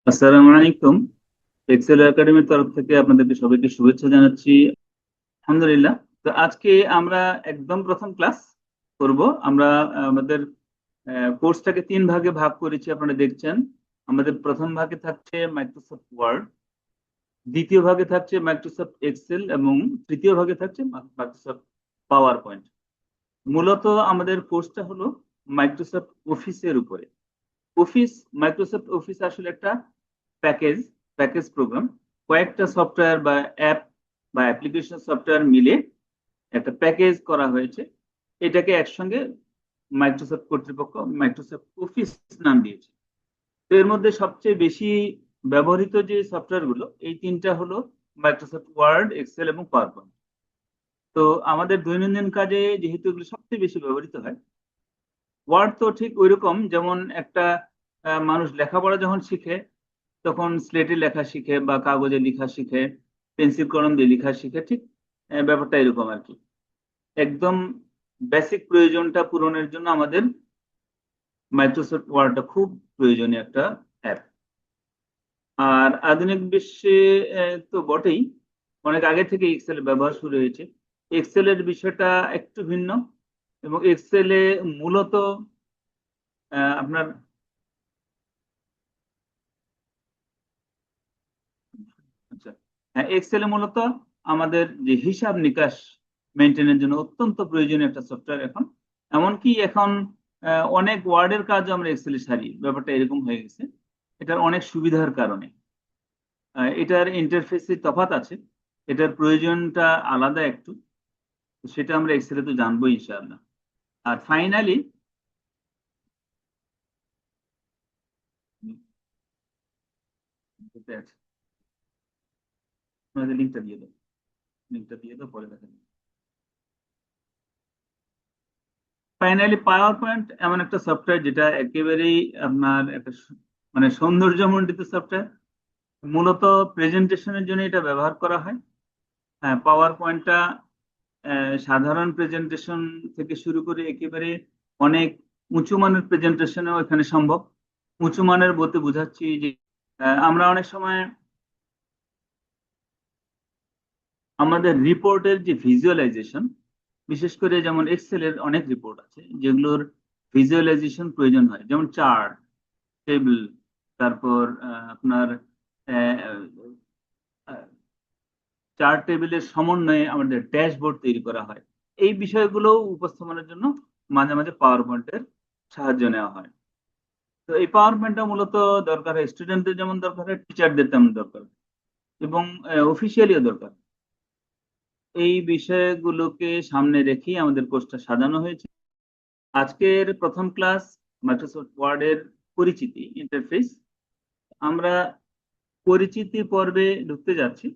আসসালামু আলাইকুম। এক্সেল একাডেমির তরফ থেকে আপনাদেরকে সবাইকে শুভেচ্ছা জানাচ্ছি। আলহামদুলিল্লাহ। তো আজকে আমরা একদম প্রথম ক্লাস করব। আমরা আমাদের কোর্সটাকে তিন ভাগে ভাগ করেছি, আপনারা দেখছেন। আমাদের প্রথম ভাগে থাকছে মাইক্রোসফট ওয়ার্ড, দ্বিতীয় ভাগে থাকছে মাইক্রোসফট এক্সেল এবং তৃতীয় ভাগে থাকছে মাইক্রোসফট পাওয়ার পয়েন্ট। মূলত আমাদের কোর্সটা হলো মাইক্রোসফট অফিসের উপরে। অফিস, মাইক্রোসফট অফিস আসলে একটা প্যাকেজ প্যাকেজ প্রোগ্রাম। কয়েকটা সফটওয়্যার বা অ্যাপ বা অ্যাপ্লিকেশন সফটওয়্যার মিলে একটা প্যাকেজ করা হয়েছে। এটাকে একসঙ্গে মাইক্রোসফট কর্তৃপক্ষ মাইক্রোসফট অফিস নাম দিয়েছে। তো এর মধ্যে সবচেয়ে বেশি ব্যবহৃত যে সফটওয়্যার গুলো, এই তিনটা হলো মাইক্রোসফট ওয়ার্ড, এক্সেল এবং পাওয়ার পয়েন্ট। তো আমাদের দৈনন্দিন কাজে যেহেতু এগুলো সবচেয়ে বেশি ব্যবহৃত হয়, ওয়ার্ড তো ঠিক ওইরকম যেমন একটা মানুষ লেখাপড়া যখন শিখে তখন স্লেটে লেখা শিখে বা কাগজে লেখা শিখে, পেন্সিল কলম দিয়ে লেখা শিখে, ঠিক ব্যাপারটা এরকম আর কি। একদম বেসিক প্রয়োজনটা পূরণের জন্য আমাদের মাইক্রোসফট ওয়ার্ডটা খুব প্রয়োজনীয় একটা অ্যাপ। আর আধুনিক বিশ্বে তো বটেই, অনেক আগে থেকে এক্সেল ব্যবহার শুরু হয়েছে। এক্সেলের বিষয়টা একটু ভিন্ন, এবং এক্সেলে মূলত আপনার আচ্ছা, হ্যাঁ, এক্সেলে মূলত আমাদের যে হিসাব নিকাশ মেনটেনের জন্য অত্যন্ত প্রয়োজনীয় একটা সফটওয়্যার এখন। এমনকি এখন অনেক ওয়ার্ডের কাজ আমরা এক্সেলে সারি, ব্যাপারটা এরকম হয়ে গেছে। এটার অনেক সুবিধার কারণে এটার ইন্টারফেসে তফাৎ আছে, এটার প্রয়োজনটা আলাদা একটু। তো সেটা আমরা এক্সেলে তো জানবো ইনশাআল্লাহ। আর ফাইনালি লিঙ্কটা দিয়ে দাও, লিঙ্কটা দিয়ে দাও, পরে দেখা যাবে। ফাইনালি পাওয়ার পয়েন্ট এমন একটা সফটওয়্যার যেটা একেবারেই আপনার একটা মানে সৌন্দর্যমণ্ডিত সফটওয়্যার। মূলত প্রেজেন্টেশনের জন্য এটা ব্যবহার করা হয়। হ্যাঁ, পাওয়ার পয়েন্টটা সাধারণ প্রেজেন্টেশন থেকে শুরু করে একেবারে অনেক উঁচু মানের প্রেজেন্টেশনও এখানে সম্ভব। উঁচু মানের বলতে বোঝাচ্ছি যে আমরা অনেক সময় আমাদের রিপোর্টের যে ভিজুয়ালাইজেশন, বিশেষ করে যেমন এক্সেলের অনেক রিপোর্ট আছে যেগুলোর ভিজুয়ালাইজেশন প্রয়োজন হয়, যেমন চার্ট, টেবিল, তারপর আপনার চার্ট টেবিলের সমন্বয়ে আমাদের ড্যাশবোর্ড তৈরি করা হয়। এই বিষয়গুলো উপস্থাপনের জন্য মাঝে মাঝে পাওয়ার পয়েন্টের সাহায্য নেওয়া হয়। তো এই পাওয়ার পয়েন্টটা মূলত দরকার হয় স্টুডেন্টদের যেমন দরকার হয়, টিচারদের তেমন দরকার হয়, এবং অফিসিয়ালিও দরকার। এই বিষয়গুলোকে সামনে রেখেই আমাদের কোর্সটা সাজানো হয়েছে। আজকের প্রথম ক্লাস মাইক্রোসফট ওয়ার্ডের পরিচিতি ইন্টারফেস। আমরা পরিচিতি পর্বে ঢুকতে যাচ্ছি।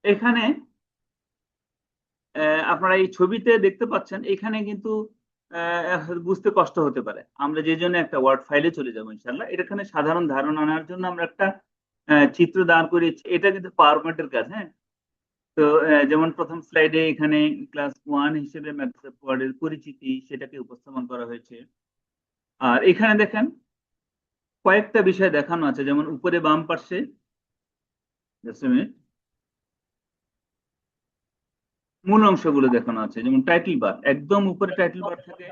এখানে আপনারা এই ছবিতে দেখতে পাচ্ছেন, এখানে কিন্তু বুঝতে কষ্ট হতে পারে। আমরা যে জন্য একটা ওয়ার্ড ফাইলে চলে যাবো ইনশাল্লাহ, এটা এখানে সাধারণ ধারণা আনার জন্য আমরা একটা চিত্র দাঁড় করিয়েছি। এটা কিন্তু পাওয়ার পয়েন্টের কাজ, হ্যাঁ। তো যেমন প্রথম স্লাইডে এখানে ক্লাস ওয়ান হিসেবে মাইক্রোসফট ওয়ার্ডের পরিচিতি সেটাকে উপস্থাপন করা হয়েছে। আর এখানে দেখেন কয়েকটা বিষয় দেখানো আছে, যেমন উপরে বাম পাশে, just a minute, মূল অংশগুলো দেখানো আছে। যেমন টাইটেল বার, একদম উপরে টাইটেল বার থাকে,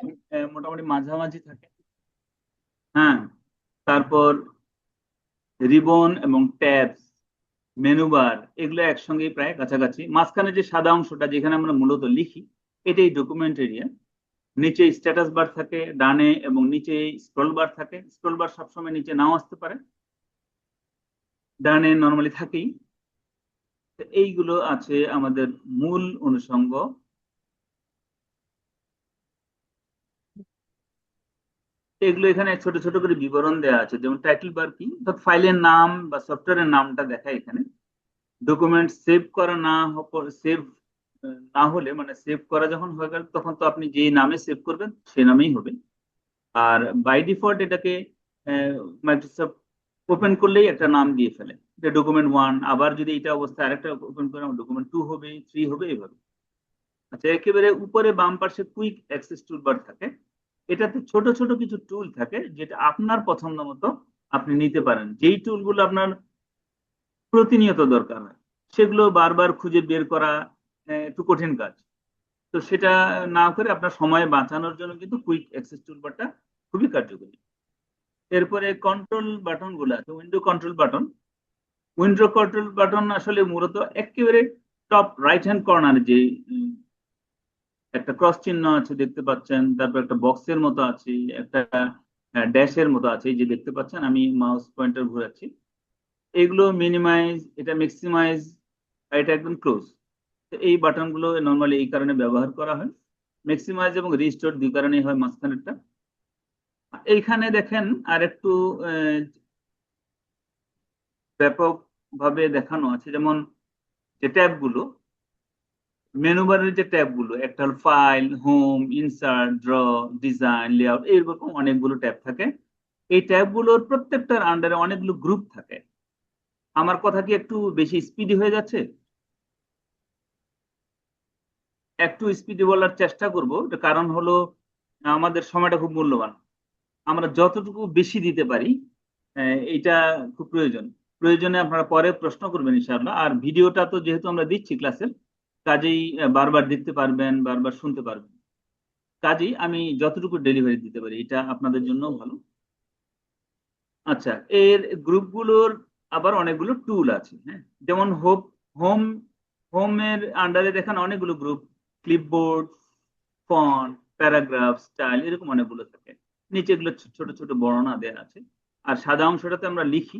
মোটামুটি মাঝামাঝি থাকে। হ্যাঁ, তারপর রিবন এবং ট্যাবস, মেনু বার, এগুলো একসঙ্গে প্রায় কাছাকাছি। মাঝখানে যে সাদা অংশটা যেখানে আমরা মূলত লিখি, এটাই ডকুমেন্ট এরিয়া। নিচে স্ট্যাটাস বার থাকে ডানে, এবং নিচে স্ক্রল বার থাকে। স্ক্রল বার সবসময় নিচে নাও আসতে পারে, ডানে নর্মালি থাকেই। তো এইগুলো আছে আমাদের মূল অনুষঙ্গ। এগুলো এখানে ছোট ছোট করে বিবরণ দেওয়া আছে, যেমন টাইটেল বার কি, ফাইলের নাম বা সফটওয়্যারের নামটা দেখায় এখানে। ডকুমেন্ট সেভ করা না সেভ না হলে, মানে সেভ করা যখন হয়ে গেল তখন তো আপনি যে নামে সেভ করবেন সে নামেই হবে। আর বাই ডিফল্ট এটাকে মাইক্রোসফট ওপেন করলেই একটা নাম দিয়ে ফেলে, এটা ডকুমেন্ট ওয়ান। আবার যদি এটা অবস্থায় আরেকটা ওপেন করে ডকুমেন্ট টু হবে, থ্রি হবে, এইভাবে। আচ্ছা, একেবারে উপরে বাম পাশে কুইক অ্যাক্সেস টুলবার থাকে। এটাতে ছোট ছোট কিছু টুল থাকে যেটা আপনার পছন্দ মতো আপনি নিতে পারেন। যেই টুলগুলো আপনার প্রতিনিয়ত দরকার হয় সেগুলো বারবার খুঁজে বের করা একটু কঠিন কাজ। তো সেটা না করে আপনার সময় বাঁচানোর জন্য কিন্তু কুইক অ্যাক্সেস টুলবারটা খুবই কার্যকরী। এরপরে কন্ট্রোল বাটন গুলো আছে, window control button. Window control button আসলে মূলত একেবারে টপ রাইট হ্যান্ড কর্নারে যে একটা ক্রস চিহ্ন আছে দেখতে পাচ্ছেন, তারপর একটা বক্সের মতো আছে, একটা ড্যাশের মতো আছে, এই যে দেখতে পাচ্ছেন আমি মাউস পয়েন্টার ঘোরাচ্ছি। এগুলো মিনিমাইজ, এটা ম্যাক্সিমাইজ, এটা একদম ক্লোজ। এই বাটনগুলো নর্মালি এই কারণে ব্যবহার করা হয়। ম্যাক্সিমাইজ এবং রিস্টোর দুই কারণেই হয় মাঝখানেরটা। এইখানে দেখেন আর একটু ব্যাপক ভাবে দেখানো আছে, যেমন যে ট্যাবগুলো, মেনু বারের যে ট্যাবগুলো, একটা হল file, home, insert, draw, design, layout, এইরকম অনেকগুলো ট্যাব থাকে। এই ট্যাবগুলোর প্রত্যেকটার আন্ডারে অনেকগুলো গ্রুপ থাকে। আমার কথা কি একটু বেশি স্পিডি হয়ে যাচ্ছে? একটু স্পিডি বলার চেষ্টা করব, কারণ হলো আমাদের সময়টা খুব মূল্যবান। আমরা যতটুকু বেশি দিতে পারি এটা খুব প্রয়োজন। প্রয়োজনে আপনারা পরে প্রশ্ন করবেন ইনশাআল্লাহ। আর ভিডিওটা তো যেহেতু আমরা দিচ্ছি ক্লাসের, কাজেই বারবার দেখতে পারবেন, বারবার শুনতে পারবেন। কাজেই আমি যতটুকু ডেলিভারি দিতে পারি এটা আপনাদের জন্য ভালো। আচ্ছা, এর গ্রুপগুলোর আবার অনেকগুলো টুল আছে, হ্যাঁ। যেমন হোম হোমের আন্ডারে দেখেন অনেকগুলো group, clipboard, font, paragraph, style, এরকম অনেকগুলো থাকে। নিচে এগুলো ছোট ছোট বর্ণনা দেওয়া আছে। আর সাদা অংশটাতে আমরা লিখি।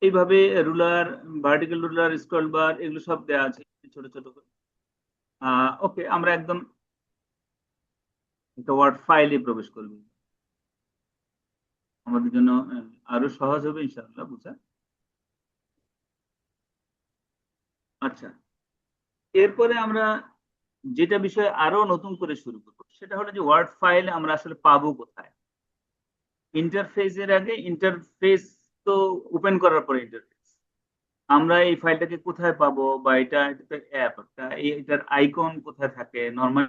এইভাবে ruler, vertical ruler, scroll bar, এগুলো সব দেওয়া আছে ছোট ছোট করে। ওকে, আমরা একদম একটা ওয়ার্ড ফাইলে প্রবেশ করব। আমাদের জন্য আরো সহজ হবে ইনশাআল্লাহ বুঝা। আচ্ছা, এরপরে আমরা যেটা বিষয়ে আরো নতুন করে শুরু করবো সেটা হলো যে ওয়ার্ড ফাইল আমরা আসলে পাবো কোথায়। ইন্টারফেসের আগে ইন্টারফেস তো ওপেন করার পরে ইন্টারফেস, আমরা এই ফাইলটাকে কোথায় পাবো, বা এটা অ্যাপ একটা, এটার আইকন কোথায় থাকে নর্মাল,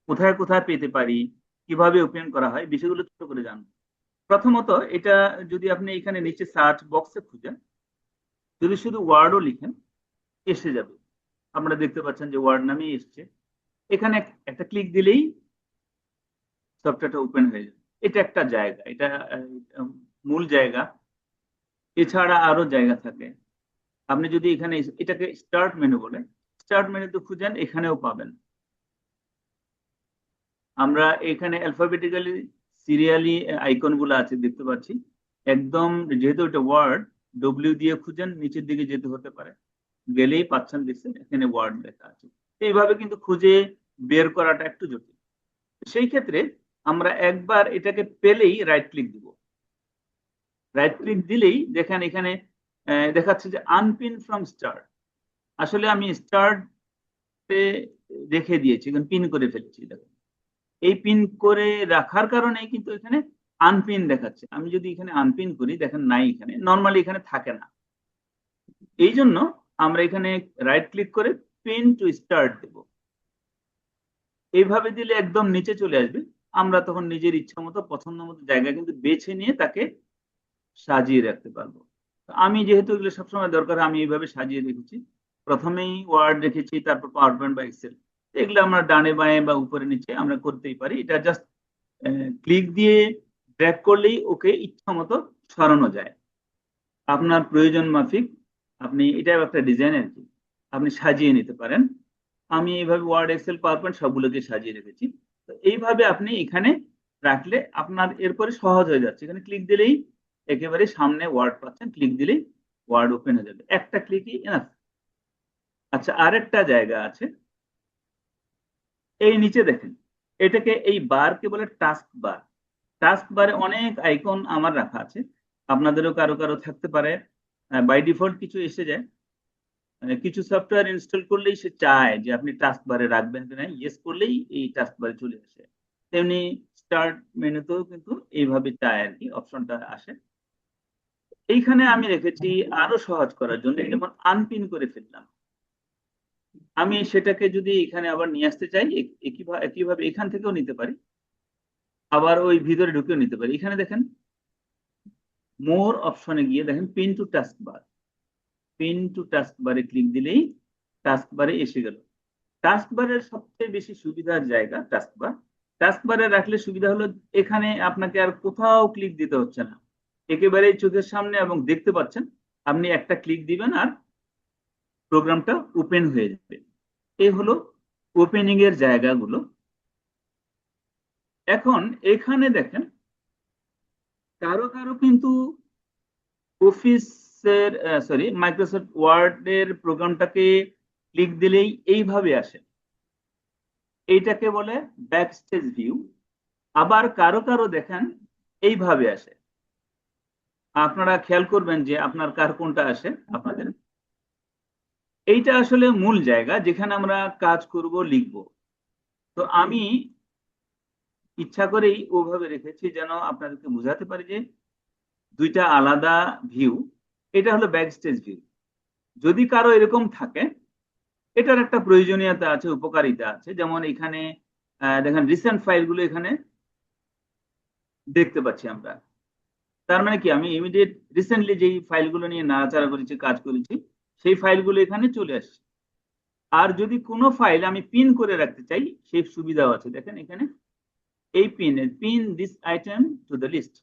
কোথায় কোথায় পেতে পারি, কিভাবে ওপেন করা হয়, বিষয়গুলো ছোট করে জানবো। প্রথমত এটা যদি আপনি এখানে নিচে সার্চ বক্সে খুঁজেন, যদি শুধু ওয়ার্ডও লিখেন এসে যাবে। আপনারা দেখতে পাচ্ছেন যে ওয়ার্ড নামেই এসছে। এখানে একটা ক্লিক দিলেই সফটওয়্যারটা ওপেন হয়ে যাবে। এটা একটা জায়গা, এটা মূল জায়গা। এছাড়া আরো জায়গা থাকে। আপনি যদি এখানে এটাকে স্টার্ট মেনু বলে, স্টার্ট মেনুতে খুঁজেন এখানেও পাবেন। আমরা এখানে অ্যালফাবেটিক্যালি সিরিয়ালি আইকন গুলো আছে দেখতে পাচ্ছি। একদম, যেহেতু এটা ওয়ার্ড, ডব্লিউ দিয়ে খুঁজেন নিচের দিকে যেতে হতে পারে, গেলেই পাচ্ছেন, দেখছেন এখানে ওয়ার্ড লেখা আছে। এইভাবে কিন্তু খুঁজে বের করাটা একটু জটিল। সেই ক্ষেত্রে আমরা একবার এটাকে পেলেই রাইট ক্লিক দিব। রাইট ক্লিক দিলেই দেখেন এখানে দেখাচ্ছে যে আনপিন ফ্রম স্টার্ট। আসলে আমি স্টার্টে রেখে দিয়েছি, এখন পিন করে ফেলেছি। দেখেন এই পিন করে রাখার কারণে কিন্তু এখানে আনপিন দেখাচ্ছে। আমি যদি এখানে আনপিন করি, দেখেন নাই, এখানে নর্মালি এখানে থাকে না। এই জন্য আমরা এখানে রাইট ক্লিক করে পিন টু স্টার্ট দেব। এইভাবে দিলে একদম নিচে চলে আসবে। আমরা তখন নিজের ইচ্ছা মতো পছন্দ মতো জায়গা কিন্তু বেছে নিয়ে তাকে সাজিয়ে রাখতে পারবো। আমি যেহেতু এগুলো সবসময় দরকার, আমি এইভাবে সাজিয়ে রেখেছি। প্রথমেই ওয়ার্ড রেখেছি, তারপর পাওয়ার পয়েন্ট বা এক্সেল। এগুলো আমরা ডানে বাঁয়ে বা উপরে নিচে আমরা করতেই পারি। এটা জাস্ট ক্লিক দিয়ে ড্র্যাগ করলেই ওকে ইচ্ছা মতো সরানো যায়। আপনার প্রয়োজন মাফিক আপনি, এটা একটা ডিজাইন আর কি, আপনি সাজিয়ে নিতে পারেন। আমি এইভাবে ওয়ার্ড, এক্সেল, পাওয়ার পয়েন্ট সবগুলোকে সাজিয়ে রেখেছি। তো এইভাবে আপনি এখানে রাখলে আপনার এরপরে সহজ হয়ে যাচ্ছে। এখানে ক্লিক দিলেই একেবারে সামনে ওয়ার্ড পাচ্ছেন, ক্লিক দিলেই ওয়ার্ড ওপেন হয়ে যাবে, একটা ক্লিকই এনাফ। আচ্ছা, আরেকটা জায়গা আছে, এই নিচে দেখেন, এটাকে এই বারকে বলে টাস্ক বার। টাস্ক বারে অনেক আইকন আমার রাখা আছে, আপনাদেরও কারো কারো থাকতে পারে। বাই ডিফল্ট কিছু এসে যায়। কিছু সফটওয়্যার ইনস্টল করলেই সে চায় যে আপনি টাস্ক বারে রাখবেন কিনা, ইয়েস করলেই এই টাস্ক বারে চলে আসে। তেমনি স্টার্ট মেনুতেও কিন্তু এইভাবে চায় আর কি, অপশনটা আসে। এইখানে আমি রেখেছি আরো সহজ করার জন্য, যেমন আনপিন করে ফেললাম। আমি সেটাকে যদি এখানে আবার নিয়ে আসতে চাই, একইভাবে এখান থেকেও নিতে পারি, আবার ওই ভিতরে ঢুকেও নিতে পারি। এখানে দেখেন মোর অপশনে গিয়ে দেখেন pin to task bar, pin to task বারে ক্লিক দিলেই টাস্ক বারে এসে গেল। টাস্ক বারের সবচেয়ে বেশি সুবিধার জায়গা টাস্ক বার। টাস্ক বারে রাখলে সুবিধা হলো এখানে আপনাকে আর কোথাও ক্লিক দিতে হচ্ছে না, একেবারেই চোখের সামনে এবং দেখতে পাচ্ছেন। আপনি একটা ক্লিক দিবেন আর প্রোগ্রামটা ওপেন হয়ে যাবে। এই হলো ওপেনিং এর জায়গাগুলো। এখন এখানে দেখেন কারো কারো কিন্তু অফিসের সরি মাইক্রোসফট ওয়ার্ডের প্রোগ্রামটাকে ক্লিক দিলেই এইভাবে আসে, এইটাকে বলে ব্যাকস্টেজ ভিউ। আবার কারো কারো দেখেন এইভাবে আসে। আপনারা খেয়াল করবেন যে আপনার কার কোনটা আসে আপনাদের। এইটা আসলে মূল জায়গা যেখানে আমরা কাজ করব, লিখব। তো আমি ইচ্ছা করেই ওভাবে রেখেছি যেন আপনাদেরকে বোঝাতে পারি যে দুইটা আলাদা ভিউ। এটা হলো ব্যাকস্টেজ ভিউ। যদি কারো এরকম থাকে, এটার একটা প্রয়োজনীয়তা আছে, উপকারিতা আছে। যেমন এখানে দেখেন রিসেন্ট ফাইলগুলো এখানে দেখতে পাচ্ছি আমরা। তার মানে কি আমি ইমিডিয়েট রিসেন্টলি যেই ফাইলগুলো নিয়ে নাড়াচাড়া করেছি, কাজ করেছি, সেই ফাইলগুলো এখানে চলে আসছে। আর যদি কোনো ফাইল আমি পিন করে রাখতে চাই, সেই সুবিধাও আছে। দেখেন এখানে এই pin this item to the list,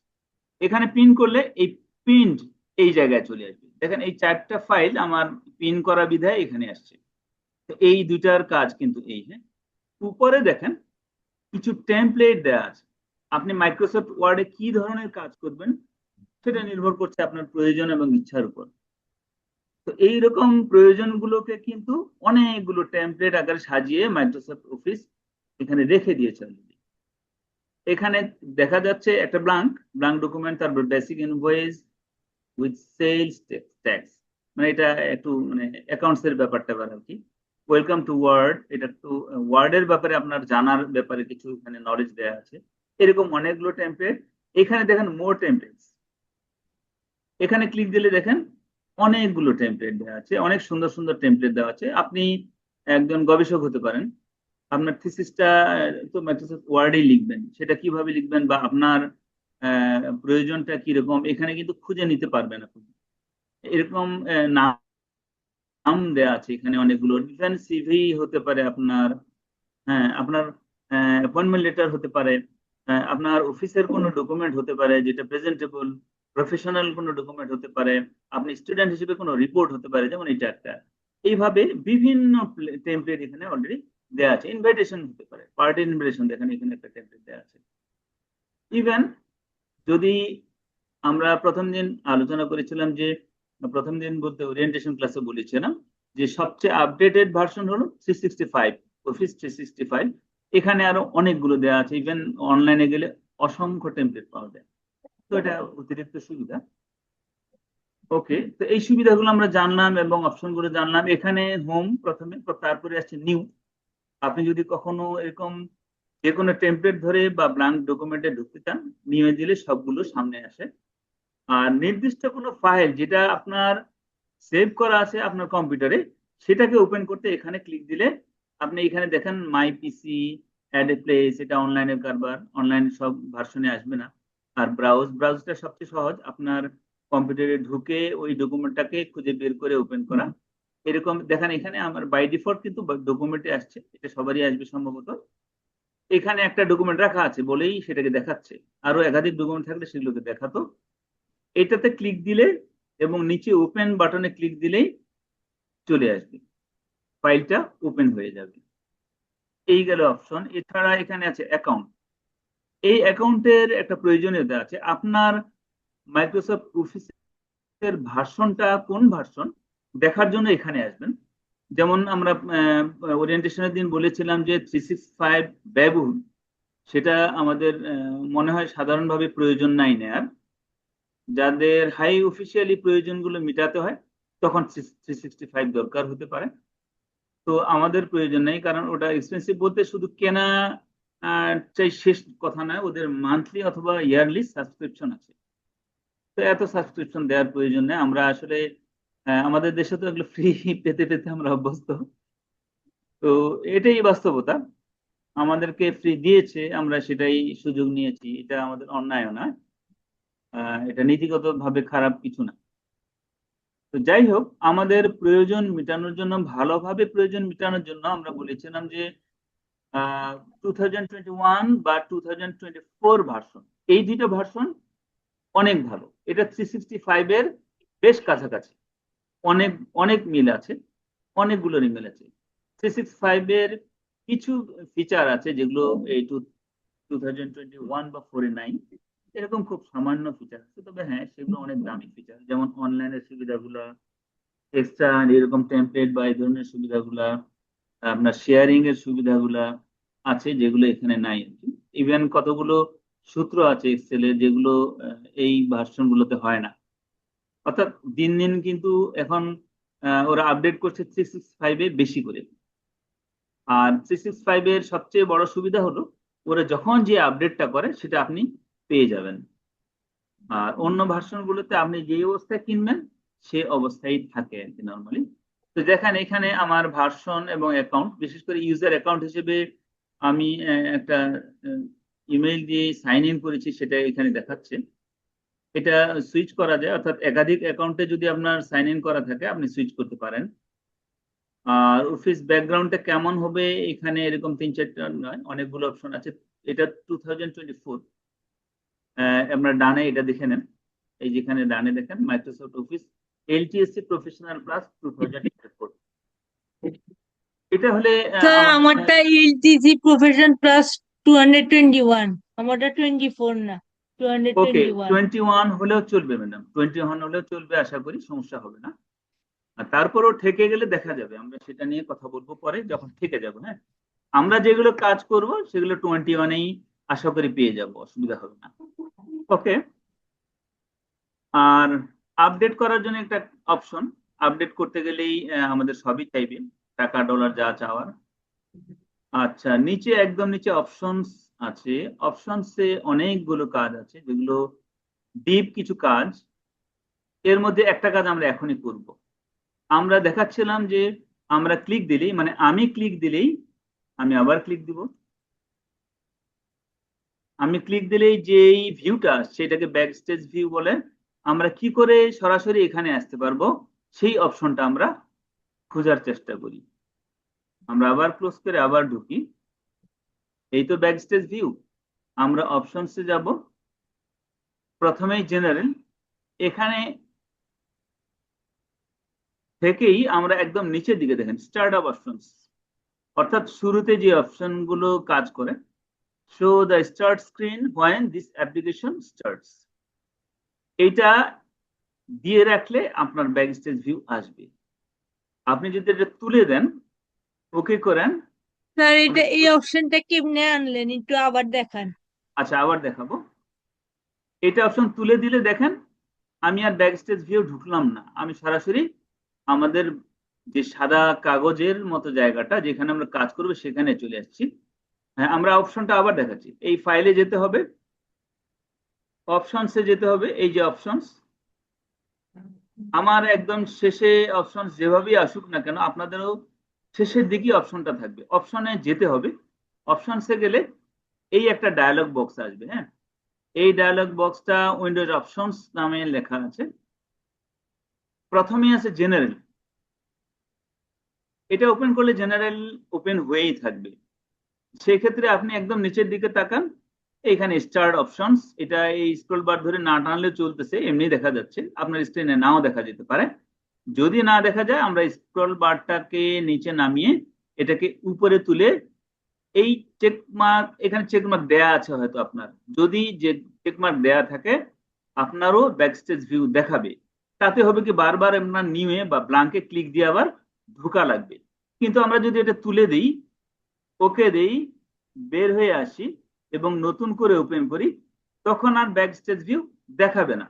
এখানে পিন করলে এই পিন্ড এই জায়গায় চলে আসবে। দেখেন এই চারটা ফাইল আমার পিন করা বিধায় এখানে আসছে। তো এই দুইটার কাজ কিন্তু এই। হ্যাঁ, উপরে দেখেন কিছু টেমপ্লেট দেওয়া আছে। আপনি মাইক্রোসফট ওয়ার্ডে কি ধরনের কাজ করবেন সেটা নির্ভর করছে আপনার প্রয়োজন এবং ইচ্ছার উপর। তো এইরকম প্রয়োজনগুলোকে কিন্তু অনেকগুলো টেমপ্লেট আকারে সাজিয়ে মাইক্রোসফট অফিস এখানে রেখে দিয়েছে already। এখানে দেখা যাচ্ছে একটা ব্লাঙ্ক ব্লাঙ্ক ডকুমেন্ট, তারপর basic invoice with sales tax, মানে এটা একটু মানে অ্যাকাউন্টস এর ব্যাপারটা আর কি। ওয়েলকাম টু ওয়ার্ড, এটা একটু ওয়ার্ডের ব্যাপারে আপনার জানার ব্যাপারে কিছু এখানে নলেজ দেওয়া আছে। এরকম অনেকগুলো টেমপ্লেট। এখানে দেখেন মোর টেমপ্লেটস, এখানে ক্লিক দিলে দেখেন অনেকগুলো টেমপ্লেট দেওয়া আছে, অনেক সুন্দর সুন্দর টেমপ্লেট দেওয়া আছে। আপনি একজন গবেষক হতে পারেন, আপনার থিসিসটা তো মাইক্রোসফট ওয়ার্ডেই লিখবেন। সেটা কিভাবে লিখবেন বা আপনার প্রয়োজনটা কিরকম এখানে কিন্তু খুঁজে নিতে পারবেন আপনি। এরকম নাম দেওয়া আছে এখানে অনেকগুলো। ইভেন সিভি হতে পারে আপনার, হ্যাঁ আপনার অ্যাপয়েন্টমেন্ট লেটার হতে পারে, আপনার অফিসের কোনো ডকুমেন্ট হতে পারে যেটা প্রেজেন্টেবল, প্রফেশনাল কোনো ডকুমেন্ট হতে পারে, আপনি স্টুডেন্ট হিসেবে কোনো রিপোর্ট হতে পারে, যেমন এটা একটা। এইভাবে বিভিন্ন টেমপ্লেট এখানে অলরেডি দেওয়া আছে। ইনভাইটেশন হতে পারে, পার্টি ইনভাইটেশন, দেখেন এখানে একটা টেমপ্লেট দেওয়া আছে। ইভেন যদি আমরা প্রথম দিন আলোচনা করেছিলাম যে, প্রথম দিন বলতে ওরিয়েন্টেশন ক্লাসে বলেছিলাম যে সবচেয়ে আপডেটেড ভার্সন হলো 365, অফিস 365। এখানে আরো অনেকগুলো দেওয়া আছে। ইভেন অনলাইনে গেলে অসংখ্য টেমপ্লেট পাওয়া যায়। তো এটা অতিরিক্ত সুবিধা। ওকে, তো এই সুবিধাগুলো আমরা জানলাম এবং অপশনগুলো জানলাম। এখানে হোম প্রথমে, তারপরে আসছে নিউ। আপনি যদি কখনো এরকম যে কোনো টেমপ্লেট ধরে বা ব্ল্যাঙ্ক ডকুমেন্টে ঢুকতে চান, নিয়ে দিলে সবগুলো সামনে আসে। আর নির্দিষ্ট কোনো ফাইল যেটা আপনার সেভ করা আছে আপনার কম্পিউটারে, সেটাকে ওপেন করতে এখানে ক্লিক দিলে আপনি এখানে দেখেন মাই পিসি, অ্যাড এ প্লেস, এটা অনলাইনের কারবার, অনলাইন সব ভার্সনে আসবে না। আর ব্রাউজটা সবচেয়ে সহজ, আপনার কম্পিউটারে ঢুকে ওই ডকুমেন্টটাকে খুঁজে বের করে ওপেন করা। এরকম দেখেন এখানে আমার বাই ডিফল্ট কিন্তু ডকুমেন্টে আসছে, এটা সবারই আসবে সম্ভবত। এখানে একটা ডকুমেন্ট রাখা আছে বলেই সেটাকে দেখাচ্ছে, আরো একাধিক ডকুমেন্ট থাকলে সেগুলোকে দেখাতো। এটাতে ক্লিক দিলে এবং নিচে ওপেন বাটনে ক্লিক দিলেই চলে আসবে, ফাইলটা ওপেন হয়ে যাবে। এই গেল অপশন। এছাড়া এখানে আছে অ্যাকাউন্ট। এই অ্যাকাউন্টের একটা প্রয়োজনীয়তা আছে। আপনার মাইক্রোসফট অফিসের ভার্সনটা কোন ভার্সন দেখার জন্য এখানে আসবেন। যেমন আমরা ওরিয়েন্টেশনের দিন বলেছিলাম যে 365 ব্যয়বহুল, সেটা আমাদের মনে হয় সাধারণভাবে প্রয়োজন নাই নেয়ার। যাদের হাই অফিসিয়ালি প্রয়োজনগুলো মেটাতে হয় তখন 365 দরকার হতে পারে। তো আমাদের প্রয়োজন নেই, কারণ ওটা এক্সপেন্সিভ বলতে শুধু কেনা চাই শেষ কথা নয়, ওদের মান্থলি অথবা ইয়ারলি সাবস্ক্রিপশন আছে। তো এত সাবস্ক্রিপশন দেওয়ার প্রয়োজন নেই। আমরা আসলে আমাদের দেশে তো এগুলো ফ্রি পেতে পেতে আমরা অভ্যস্ত। তো এটাই বাস্তবতা, আমাদেরকে ফ্রি দিয়েছে, আমরা সেটাই সুযোগ নিয়েছি, এটা আমাদের অন্যায় না, এটা নীতিগত ভাবে খারাপ কিছু না। তো যাই হোক, আমাদের প্রয়োজন মেটানোর জন্য, ভালোভাবে প্রয়োজন মেটানোর জন্য আমরা বলেছিলাম যে 2021 বা 2024 ভার্সন, এই দুইটা ভার্সন অনেক ভালো। এটা 365 এর বেশ কাছাকাছি, অনেক অনেক মিল আছে, অনেকগুলোরই মিল আছে। 365 এর কিছু ফিচার আছে যেগুলো এই 2021 বা 4 এ নাই, এরকম খুব সামান্য ফিচার আছে, তবে হ্যাঁ সেগুলো অনেক দামি ফিচার, যেমন অনলাইনের সুবিধাগুলো, এক্সট্রা এরকম টেমপ্লেট বা এই ধরনের সুবিধাগুলা, আপনার শেয়ারিং এর সুবিধাগুলা আছে যেগুলো এখানে নাই। ইভেন কতগুলো সূত্র আছে এক্সেলে যেগুলো এই ভার্সন গুলোতে হয় না। অর্থাৎ দিন দিন কিন্তু এখন ওরা আপডেট করছে 365 এ বেশি করে। আর 365 এর সবচেয়ে বড় সুবিধা হলো ওরা যখন যে আপডেটটা করে সেটা আপনি পেয়ে যাবেন। আর অন্য ভার্সন গুলোতে আপনি যে অবস্থায় কিনবেন সে অবস্থায় থাকে আর কি নর্মালি। তো দেখেন এখানে আমার ভার্সন এবং অ্যাকাউন্ট, বিশেষ করে ইউজার অ্যাকাউন্ট হিসেবে আমি একটা ইমেল দিয়ে সাইন ইন করেছি, সেটা এখানে দেখাচ্ছে। এটা সুইচ করা যায়, অর্থাৎ একাধিক অ্যাকাউন্টে যদি আপনার সাইন ইন করা থাকে আপনি সুইচ করতে পারেন। আর অফিস ব্যাকগ্রাউন্ডটা কেমন হবে, এখানে এরকম 3-4টা নয়, অনেকগুলো অপশন আছে। এটা 2024, আপনার ডানে এটা দেখে নেন, এই যেখানে ডানে দেখেন মাইক্রোসফট অফিস এলটিএসসি প্রফেশনাল প্লাস 2024, এটা হলে স্যার আমার মনে হয়। আমারটা এলটিসি প্রফেশন প্লাস 221, আমারটা 24 না, ওকে, 221। 21 হলেও চলবে ম্যাডাম, 21 হলেও চলবে, আশা করি সমস্যা হবে না। আর তারপরেও ঠেকে গেলে দেখা যাবে, আমরা সেটা নিয়ে কথা বলবো পরে যখন ঠেকে যাবো। হ্যাঁ, আমরা যেগুলো কাজ করব সেগুলো 21-এই আশা করি পেয়ে যাব, অসুবিধা হবে না। ওকে। আর আপডেট করার জন্য একটা অপশন, আপডেট করতে গেলেই আমাদের সবই চাইবে, টাকা ডলার যা চাওয়ার। আচ্ছা, নিচে একদম নিচে অপশনস আছে, অপশনসে অনেকগুলো কাজ আছে যেগুলো ডিপ কিছু কাজ। এর মধ্যে একটা কাজ আমরা এখনই করব। আমরা দেখাচ্ছিলাম যে আমরা ক্লিক দিলেই, মানে আমি ক্লিক দিলেই, আমি আবার ক্লিক দিব, আমি ক্লিক দিলেই যে এই ভিউটা আসছে এটাকে ব্যাক স্টেজ ভিউ বলে। আমরা কি করে সরাসরি এখানে আসতে পারবো সেই অপশনটা আমরা খোঁজার চেষ্টা করি। আমরা আবার ক্লোজ করে আবার ঢুকি, এই তো ব্যাক স্টেজ ভিউ। আমরা অপশনসে যাব, প্রথমেই জেনারেল, এখানে থেকেই আমরা একদম নিচের দিকে দেখেন স্টার্ট আপ অপশনস, অর্থাৎ শুরুতে যে অপশন গুলো কাজ করে, show the start screen when this application starts, এইটা দিয়ে রাখলে আপনার ব্যাক স্টেজ ভিউ আসবে। আপনি যদি এটা তুলে দেন, ওকে করেন। স্যার এটা এই অপশনটা কেমনে আনলেন, একটু আবার দেখান। আচ্ছা, আবার দেখাবো। এটা অপশন তুলে দিলে দেখেন আমি আর ব্যাক স্টেজ ভিউ ঢুকলাম না, আমি সরাসরি আমাদের যে সাদা কাগজের মতো জায়গাটা যেখানে আমরা কাজ করবো সেখানে চলে আসছি। হ্যাঁ, আমরা অপশনটা আবার দেখাচ্ছি, এই ফাইলে যেতে হবে, অপশনসে যেতে হবে, এই যে অপশনস, আমার একদম শেষে অপশন যেভাবেই আসুক না কেন আপনাদেরও শেষের দিকে অপশনটা থাকবে, অপশনে যেতে হবে। অপশনসে গেলে এই একটা ডায়ালগ বক্স আসবে। হ্যাঁ, এই ডায়ালগ বক্সটা উইন্ডোজ অপশনস নামে লেখা আছে, প্রথমেই আছে জেনারেল, এটা ওপেন করলে জেনারেল ওপেন হয়েই থাকবে। সেক্ষেত্রে আপনি একদম নিচের দিকে তাকান, এখানে স্টার্ট অপশনস, এটা এই স্ক্রল বার ধরে না টানলে চলতেছে, এমনি দেখা যাচ্ছে, আপনার স্ক্রিনে নাও দেখা যেতে পারে। যদি না দেখা যায় আমরা স্ক্রল বারটাকে নিচে নামিয়ে এটাকে উপরে তুলে এই চেক মার্ক, এখানে চেক মার্ক দেয়া আছে হয়তো আপনার, যদি যে চেক মার্ক দেয়া থাকে আপনারও ব্যাকস্টেজ ভিউ দেখাবে। তাতে হবে কি বারবার আপনার নিউয়ে বা ব্ল্যাঙ্কে ক্লিক দিয়ে আবার ঢোকা লাগবে। কিন্তু আমরা যদি এটা তুলে দিই, ওকে দেই, বের হয়ে আসি এবং নতুন করে ওপেন করি, তখন আর ব্যাকস্টেজ ভিউ দেখাবে না,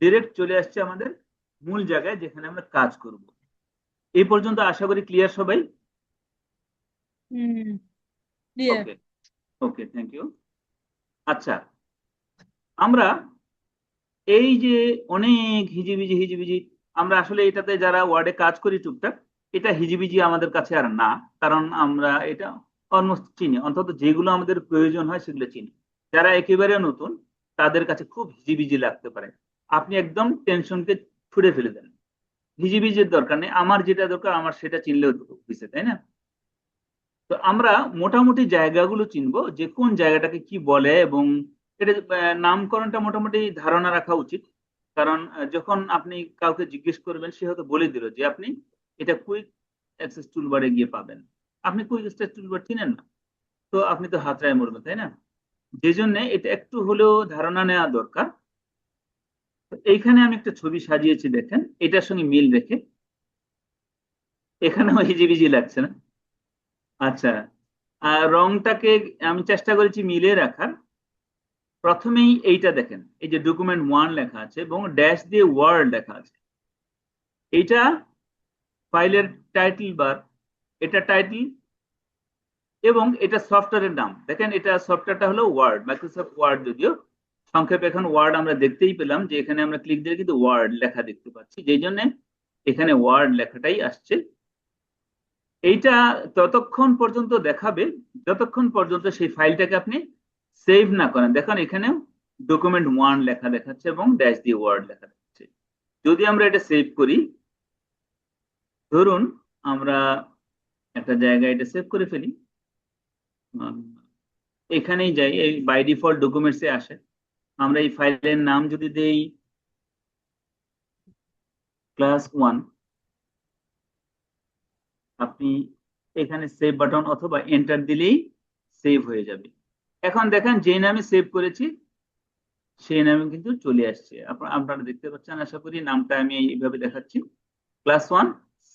ডিরেক্ট চলে আসছে আমাদের মূল জায়গায় যেখানে আমরা কাজ করব। এই পর্যন্ত আশা করি ক্লিয়ার সবাই। Hmm, clear. Okay, okay, thank you. আচ্ছা, আমরা এই যে অনেক হিজিবিজি হিজিবিজি, আমরা আসলে এটাতে যারা ওয়ার্ডে কাজ করি টুকটাক এটা হিজিবিজি আমাদের কাছে আর না, কারণ আমরা এটা অলমোস্ট চিনি, অন্তত যেগুলো আমাদের প্রয়োজন হয় সেগুলো চিনি। যারা একেবারে নতুন তাদের কাছে খুব হিজিবিজি লাগতে পারে। আপনি একদম টেনশনকে ছুড়ে ফেলে দেন, হিজিবিজির দরকার নেই, আমার যেটা দরকার আমার সেটা চিনলেও হয়েছে, তাই না? তো আমরা মোটামুটি জায়গাগুলো চিনবো যে কোন জায়গাটাকে কি বলে, এবং এটা নামকরণটা মোটামুটি ধারণা রাখা উচিত। কারণ যখন আপনি কাউকে জিজ্ঞেস করবেন সে হয়তো বলে দিল যে আপনি এটা কুইক অ্যাক্সেস টুলবারে গিয়ে পাবেন। আপনি কুইক অ্যাক্সেস টুলবার চিনেন না, তো আপনি তো হাতড়ায় মরবেন, তাই না? যে জন্য এটা একটু হলেও ধারণা নেওয়া দরকার। তো এইখানে আমি একটা ছবি সাজিয়েছি, দেখেন এটার সঙ্গে মিল রেখে। এখানেও হিজিবিজি লাগছে না? আচ্ছা, রংটাকে আমি চেষ্টা করেছি মিলিয়ে রাখার। প্রথমেই এইটা দেখেন, এই যে ডকুমেন্ট 1 লেখা আছে এবং ড্যাশ দিয়ে ওয়ার্ড লেখা আছে, এইটা ফাইলের টাইটেল বার, এটা টাইটেল, এবং এটা সফটওয়্যারের নাম। দেখেন এটা সফটওয়্যারটা হলো ওয়ার্ড, মাইক্রোসফট ওয়ার্ড, যদিও সংক্ষেপে এখন ওয়ার্ড আমরা দেখতেই পেলাম যে এখানে আমরা ক্লিক দিলে কিন্তু ওয়ার্ড লেখা দেখতে পাচ্ছি, যেই জন্য এখানে ওয়ার্ড লেখাটাই আসছে। এইটা ততক্ষণ পর্যন্ত দেখাবে যতক্ষণ পর্যন্ত সেই ফাইলটাকে আপনি সেভ না করেন। দেখুন এখানেও ডকুমেন্ট 1 লেখা দেখাচ্ছে এবং ড্যাশ দিয়ে ওয়ার্ড লেখা দেখাচ্ছে। যদি আমরা এটা সেভ করি, ধরুন আমরা একটা জায়গায় এটা সেভ করে ফেলি, এখানেই যাই, এই বাই ডিফল্ট ডকুমেন্টসে আসে। আমরা এই ফাইলের নাম যদি দেই ক্লাস 1, আপনি এখানে সেভ বাটন অথবা এন্টার দিলেই সেভ হয়ে যাবে। এখন দেখেন যে নামে সেভ করেছি সেই নামে কিন্তু চলে আসছে, আপনারা দেখতে পাচ্ছেন আশা করি। নামটা আমি এইভাবে দেখাচ্ছি, ক্লাস 1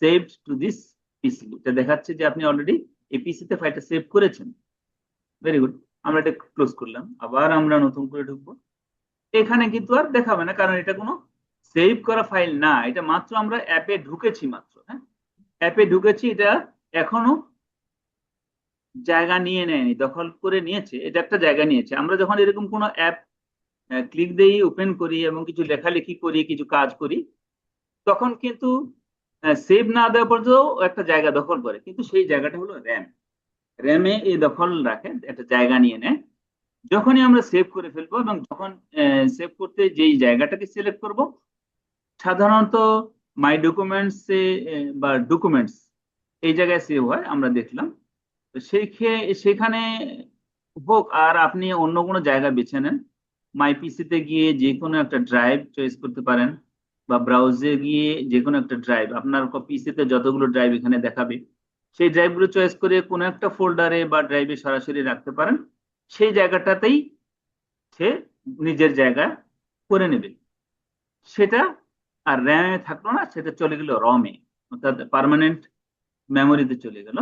সেভড টু দিস পিসি। এটা দেখাচ্ছে যে আপনি অলরেডি এই পিসিতে ফাইলটা সেভ করেছেন। Very good. আমরা এটা ক্লোজ করলাম, আবার আমরা নতুন করে ঢুকবো। এখানে কিন্তু আর দেখাবে না, কারণ এটা কোনো সেভ করা ফাইল না, এটা মাত্র আমরা অ্যাপে ঢুকেছি মাত্র। হ্যাঁ, অ্যাপে ঢুকেছি, এটা এখনো জায়গা নিয়ে নেয়নি, দখল করে নিয়েছে, এটা একটা জায়গা নিয়েছে। আমরা যখন এরকম কোনো অ্যাপ ক্লিক দিই, ওপেন করি এবং কিছু লেখালেখি করি, কিছু কাজ করি, তখন কিন্তু সেভ না দেওয়া পর্যন্ত একটা জায়গা দখল করে, কিন্তু সেই জায়গাটা হলো র্যাম। র্যামে এই দখল রাখে, একটা জায়গা নিয়ে নেয়। যখনই আমরা সেভ করে ফেলবো এবং যখন সেভ করতে যেই জায়গাটাকে সিলেক্ট করব, সাধারণত মাই ডকুমেন্টস বা ডকুমেন্টস এই জায়গায় সেভ হয়, আমরা দেখলাম। তো সেখানে হোক, আর আপনি অন্য কোনো জায়গা বেছে নেন, মাই পিসিতে গিয়ে যে কোনো একটা ড্রাইভ চয়েস করতে পারেন, বা ব্রাউজে গিয়ে যে কোনো একটা ড্রাইভ, আপনার পিসিতে যতগুলো ড্রাইভ এখানে দেখাবে সেই ড্রাইভগুলো চয়েস করে কোনো একটা ফোল্ডারে বা ড্রাইভে সরাসরি রাখতে পারেন। সেই জায়গাটাতেই সে নিজের জায়গা করে নেবে সেটা। আর র্যামে থাকলো না, সেটা চলে গেল রমে, অর্থাৎ পার্মানেন্ট মেমোরিতে চলে গেল।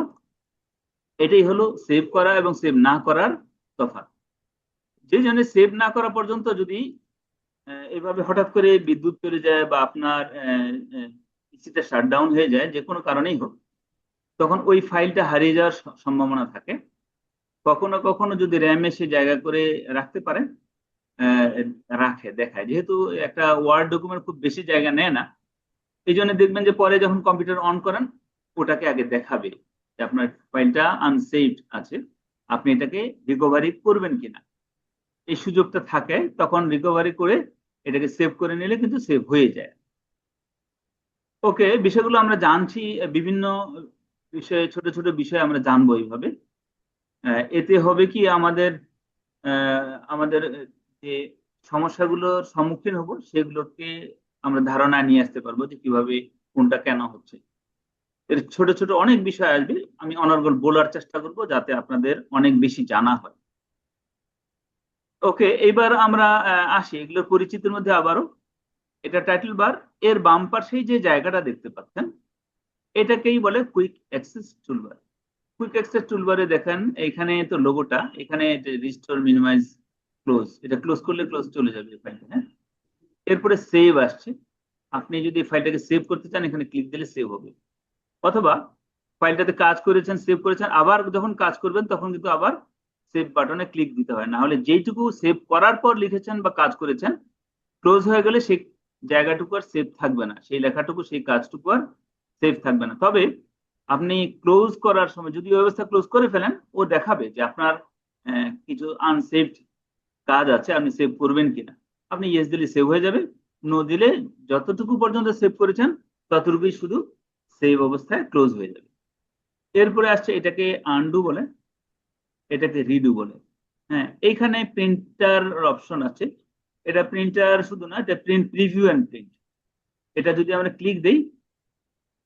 এটাই হলো সেভ করা এবং সেভ না করার তফাৎ। যে জন্য সেভ না করা পর্যন্ত যদি এভাবে হঠাৎ করে বিদ্যুৎ চলে যায় বা আপনার পিসিটা শাটডাউন হয়ে যায়, যে কোনো কারণেই হোক, তখন ওই ফাইলটা হারিয়ে যাওয়ার সম্ভাবনা থাকে। কখনো কখনো যদি র্যামে সে জায়গা করে রাখতে পারেন, আহ, রাখে, দেখায়, যেহেতু একটা ওয়ার্ড ডকুমেন্ট খুব বেশি জায়গা নেয় না, এই জন্য দেখবেন যে পরে যখন কম্পিউটার অন করেন ওটাকে আগে দেখাবে যে আপনার ফাইলটা আনসেভড আছে, আপনি এটাকে রিকভারি করবেন কিনা। এই সুযোগটা থাকে, তখন রিকভারি করে এটাকে সেভ করে নিলে কিন্তু সেভ হয়ে যায়। ওকে, বিষয়গুলো আমরা জানছি, বিভিন্ন বিষয়ে, ছোট ছোট বিষয়ে আমরা জানবো এইভাবে। এতে হবে কি, আমাদের আমাদের যে সমস্যাগুলোর সম্মুখীন হব সেগুলোকে আমরা ধারণা নিয়ে আসতে পারবো যে কিভাবে কোনটা কেন হচ্ছে। এর ছোট ছোট অনেক বিষয় আসবে, আমি অনর্গল বলার চেষ্টা করব যাতে আপনাদের অনেক বেশি জানা হয়। ওকে, এবার আমরা আসি এগুলোর পরিচিতির মধ্যে আবারও। এটা টাইটেল বার, এর বাম পাশেই যে জায়গাটা দেখতে পাচ্ছেন এটাকেই বলে quick access toolbar. Quick access টুলবারে দেখেন এখানে তো লোগোটা, এখানে রিস্টোর, মিনিমাইজ, ক্লোজ, এটা ক্লোজ করলে ক্লোজ চলে যাবে ফাইলটা। হ্যাঁ, এরপরে সেভ আসছে, আপনি যদি ফাইলটাকে সেভ করতে চান এখানে ক্লিক দিলে সেভ হবে। অথবা ফাইলটাতে কাজ করেছেন, সেভ করেছেন, আবার যখন কাজ করবেন তখন কিন্তু আবার সেভ বাটনে ক্লিক দিতে হয়, না হলে যেইটুকু সেভ করার পর লিখেছেন বা কাজ করেছেন ক্লোজ হয়ে গেলে সেই জায়গাটুকু আর সেভ থাকবে না, সেই লেখাটুকু, সেই কাজটুকু আর সেভ থাকবে না। তবে আপনি ক্লোজ করার সময় যদি ওই অবস্থা ক্লোজ করে ফেলেন, ও দেখাবে যে আপনার কিছু আনসেভড কাজ আছে, আপনি সেভ করবেন কিনা। আপনি ইয়েস দিলে সেভ হয়ে যাবে, নো দিলে যতটুকু পর্যন্ত সেভ করেছেন ততটুকুই শুধু সেভ অবস্থায় ক্লোজ হয়ে যাবে। এরপরে আসছে এটাকে আনডু বলে, এটাকে রিডু বলে। হ্যাঁ, এইখানে প্রিন্টার অপশন আছে। এটা প্রিন্টার শুধু না, এটা প্রিন্ট প্রিভিউ এন্ড প্রিন্ট। এটা যদি আমরা ক্লিক দেই,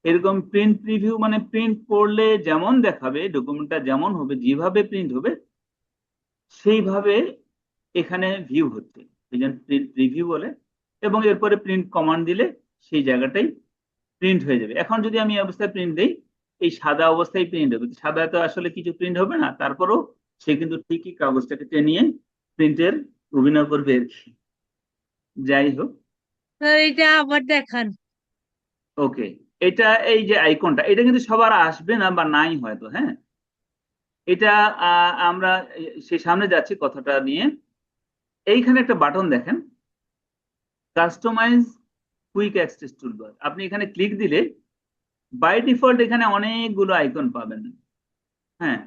এরকম প্রিন্ট প্রিভিউ মানে প্রিন্ট করলে যেমন দেখাবে, ডকুমেন্টটা যেমন হবে, যেভাবে প্রিন্ট হবে সেইভাবে এখানে ভিউ হচ্ছে, এই জন্য প্রিন্ট প্রিভিউ বলে। এবং এরপরে প্রিন্ট কমান্ড দিলে সেই জায়গাটাই প্রিন্ট হয়ে যাবে। এখন যদি আমি এই অবস্থায় প্রিন্ট দিই, এই সাদা অবস্থায় প্রিন্ট হবে, সাদা তো আসলে কিছু প্রিন্ট হবে না, তারপরেও সে কিন্তু ঠিকই কাগজটাকে টেনে প্রিন্টের অভিনয় করবে আর কি। যাই হোক, স্যার এটা আবার দেখান। ওকে। এটা এই যে আইকনটা, এটা কিন্তু সবার আসবে না বা নাই হয়তো। হ্যাঁ, এটা আমরা সে সামনে যাচ্ছি কথাটা নিয়ে। এইখানে একটা বাটন দেখেন, কাস্টমাইজ কুইক অ্যাক্সেস টুলবার। আপনি এখানে ক্লিক দিলে বাই ডিফল্ট এখানে অনেকগুলো আইকন পাবেন। হ্যাঁ,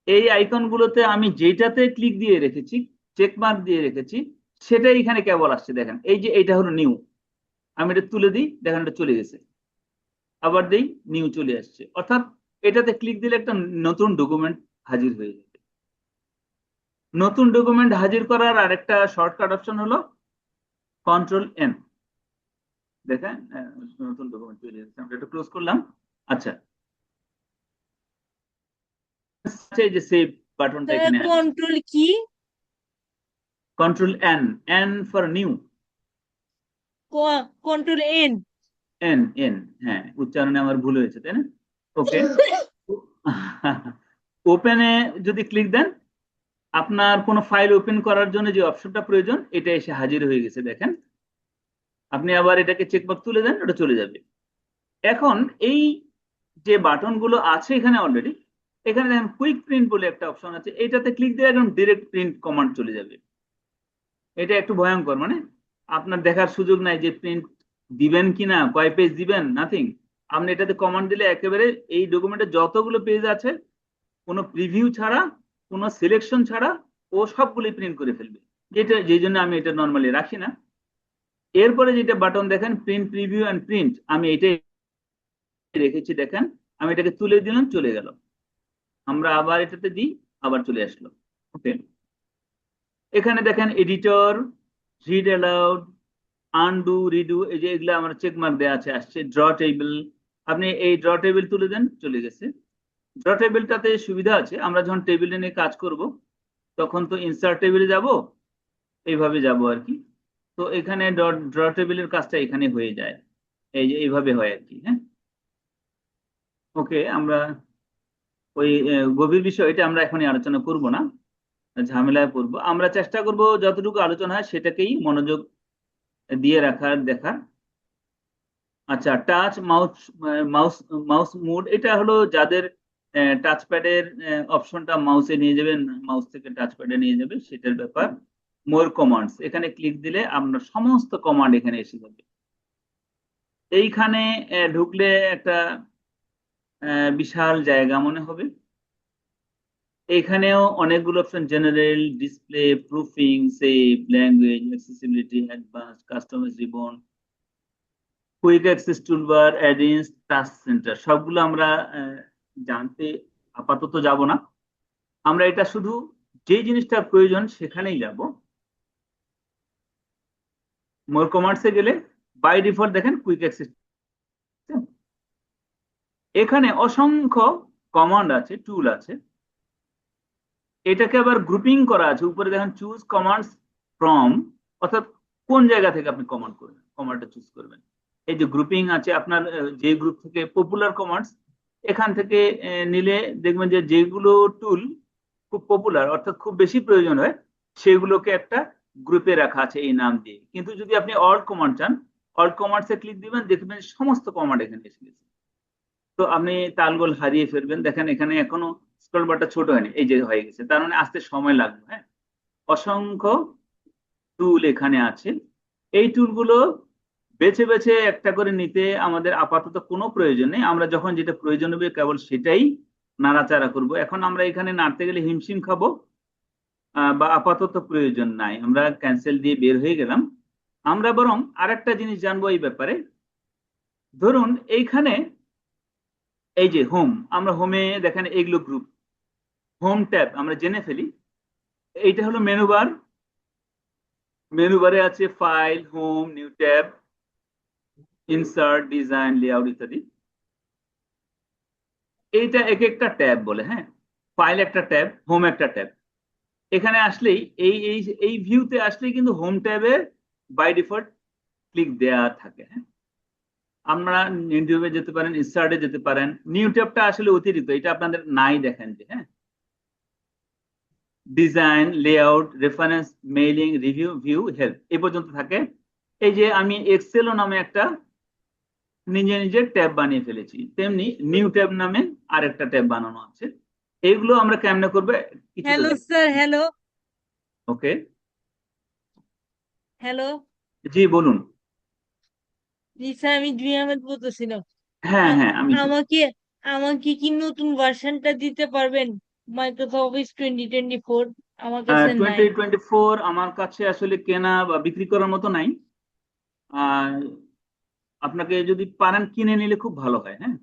এই আইকন গুলোতে আমি যেটাতে ক্লিক দিয়ে রেখেছি, চেক মার্ক দিয়ে রেখেছি, সেটাই এখানে কেবল আসছে। দেখেন এই যে এটা হলো নিউ, আমি এটা তুলে দিই, দেখেন এটা চলে গেছে। আবার দিই, নিউ চলে আসছে। অর্থাৎ এটাতে ক্লিক দিলে একটা নতুন ডকুমেন্ট হাজির হয়ে যাবে। নতুন ডকুমেন্ট হাজির করার আরেকটা শর্টকাট অপশন হলো কন্ট্রোল এন। দেখেন নতুন ডকুমেন্ট চলে এসেছে, আমরা এটা ক্লোজ করলাম। আচ্ছা, এই যে সেভ বাটনটা স্যার এখানে আছে, কন্ট্রোল কি? Control N, N for new. Control N. N, N, হ্যাঁ, উচ্চারণে আমার ভুল হয়েছে, তাই না? ওকে। ওপেনে যদি ক্লিক দেন, আপনার কোনো ফাইল ওপেন করার জন্য যে অপশনটা প্রয়োজন এটা এসে হাজির হয়ে গেছে। দেখেন, আপনি আবার এটাকে চেকমার্ক তুলে দেন, ওটা চলে যাবে। এখন এই যে বাটন গুলো আছে এখানে অলরেডি, এখানে দেখেন কুইক প্রিন্ট বলে একটা অপশন আছে, এটাতে ক্লিক দিয়ে একদম ডিরেক্ট প্রিন্ট কমান্ড চলে যাবে। এটা একটু ভয়ঙ্কর, মানে আপনার দেখার সুযোগ নাই যে প্রিন্ট দিবেন কিনা, কয় পেজ দিবেন, নাথিং। আপনি এটাতে কমান্ড দিলে একেবারে এই ডকুমেন্টের যতগুলো পেজ আছে কোনো প্রিভিউ ছাড়া, কোনো সিলেকশন ছাড়া ও সবগুলি প্রিন্ট করে ফেলবে। যেটা যেই জন্য আমি এটা নর্মালি রাখি না। এরপরে যেটা বাটন দেখেন প্রিন্ট প্রিভিউ এন্ড প্রিন্ট, আমি এটাই রেখেছি। দেখেন আমি এটাকে তুলে দিলাম, চলে গেল। আমরা আবার এটাতে দিই, আবার চলে আসলো। ওকে, এখানে দেখেন editor, read aloud, undo, redo, এই যে এগুলো আমার চেক মার্ক দেওয়া আছে, আসছে। ড্র টেবিল, আপনি এই ড্র টেবিল তুলে দেন, চলে গেছে। ড্র টেবিলটাতে সুবিধা আছে, আমরা যখন টেবিলে নিয়ে কাজ করব তখন তো ইনসার্ট টেবিলে যাব, এইভাবে যাব আর কি। তো এখানে ড্র টেবিলের কাজটা এখানে হয়ে যায়, এই যে এইভাবে হয় আর কি। হ্যাঁ, ওকে। আমরা ওই গভীর বিষয় এটা আমরা এখনই আলোচনা করব না, ঝামেলায় পড়বো। আমরা চেষ্টা করব যতটুকু আলোচনা হয় সেটাকেই মনোযোগ দিয়ে রাখার, দেখার। আচ্ছা, touch mouse, mouse mouse mode, এটা হলো যাদের টাচ প্যাডের অপশনটা মাউসে নিয়ে যাবেন, মাউস থেকে টাচ প্যাডে নিয়ে যাবে, সেটার ব্যাপার। মোর কমান্ডস, এখানে ক্লিক দিলে আপনার সমস্ত কমান্ড এখানে এসে যাবে। এইখানে ঢুকলে একটা বিশাল জায়গা মনে হবে। এখানেও অনেকগুলো option, general, display, proofing, save, language, accessibility, advance, customize ribbon, quick access toolbar, addins, touch centre, সবগুলো আমরা জানতে আপাতত যাব না। আমরা এটা শুধু যে জিনিসটা প্রয়োজন সেখানেই যাব। মোর কমান্ডসে গেলে বাই ডিফল্ট দেখেন কুইক অ্যাক্সেস, এখানে অসংখ্য কমান্ড আছে, টুল আছে। এটাকে আবার গ্রুপিং করা আছে, উপরে দেখেন চুজ কমান্ডস ফ্রম, অর্থাৎ কোন জায়গা থেকে আপনি কমান্ড করবেন, কমান্ডটা চুজ করবেন। এই যে গ্রুপিং আছে, আপনার যে গ্রুপ থেকে পপুলার কমান্ডস, এখান থেকে নিলে দেখবেন যে যেগুলো টুল খুব পপুলার, অর্থাৎ খুব বেশি প্রয়োজন হয়, সেগুলোকে একটা গ্রুপে রাখা আছে এই নাম দিয়ে। কিন্তু যদি আপনি অল কমান্ড চান, অল কমান্ডসে ক্লিক দিবেন, দেখবেন সমস্ত কমান্ড এখানে এসে গেছে। তো আপনি তালগোল হারিয়ে ফেলবেন। দেখেন এখানে এখনো স্ক্রল বারটা ছোট হয়নি, এই যে হয়ে গেছে, তার মানে আসতে সময় লাগবে। হ্যাঁ, অসংখ্য টুল এখানে আছে। এই টুলগুলো বেছে বেছে একটা করে নিতে আমাদের আপাতত কোনো প্রয়োজন নেই। আমরা যখন যেটা প্রয়োজন হবে কেবল সেটাই নাড়াচাড়া করব। এখন আমরা এখানে নাড়তে গেলে হিমশিম খাবো বা আপাতত প্রয়োজন নাই, আমরা ক্যান্সেল দিয়ে বের হয়ে গেলাম। আমরা বরং আরেকটা জিনিস জানবো এই ব্যাপারে। ধরুন এইখানে এই যে হোম, আমরা হোমে দেখেন এগুলো গ্রুপ, হোম ট্যাব আমরা জেনে ফেলি। এইটা হলো মেনু বার, মেনু বারে আছে file, home, new tab, insert, design, layout ইত্যাদি। এইটা এক একটা ট্যাব বলে, হ্যাঁ। ফাইল একটা ট্যাব, হোম একটা ট্যাব। এখানে আসলেই এই এই এই ভিউতে আসলেই কিন্তু হোম ট্যাবে বাই ডিফল্ট ক্লিক দেয়া থাকে, হ্যাঁ। আমরা নিউ ট্যাবে যেতে পারেন, ইনসার্টে যেতে পারেন। নিউ ট্যাবটা আসলে অতিরিক্ত, এটা আপনাদের নাই দেখেন যে, হ্যাঁ। Design, layout, reference, mailing, review, view, help এই পর্যন্ত থাকে। এই যে আমি এক্সেলও নামে একটা নিজে নিজে ট্যাব বানিয়ে ফেলেছি, তেমনি নিউ ট্যাব নামে আরেকটা ট্যাব বানানো আছে। এগুলো আমরা কেমনে করবে কিছুটা হ্যালো দেখ। Sir, hello. Okay, hello. জি বলুন। জি স্যার, আমি জুই আহমেদ বলতেছিলাম। হ্যাঁ আ- হ্যাঁ, আমি আমাকে আমাকে কি নতুন ভার্সনটা দিতে পারবেন? মাইক্রোসফট অফিস 2024 আমার কাছে নাই। 2024 আমার কাছে আসলে কেনা বা বিক্রি করার মতো নাই। আহ, আপনাকে যদি পারেন কিনে নিলে খুব ভালো হয়, হ্যাঁ।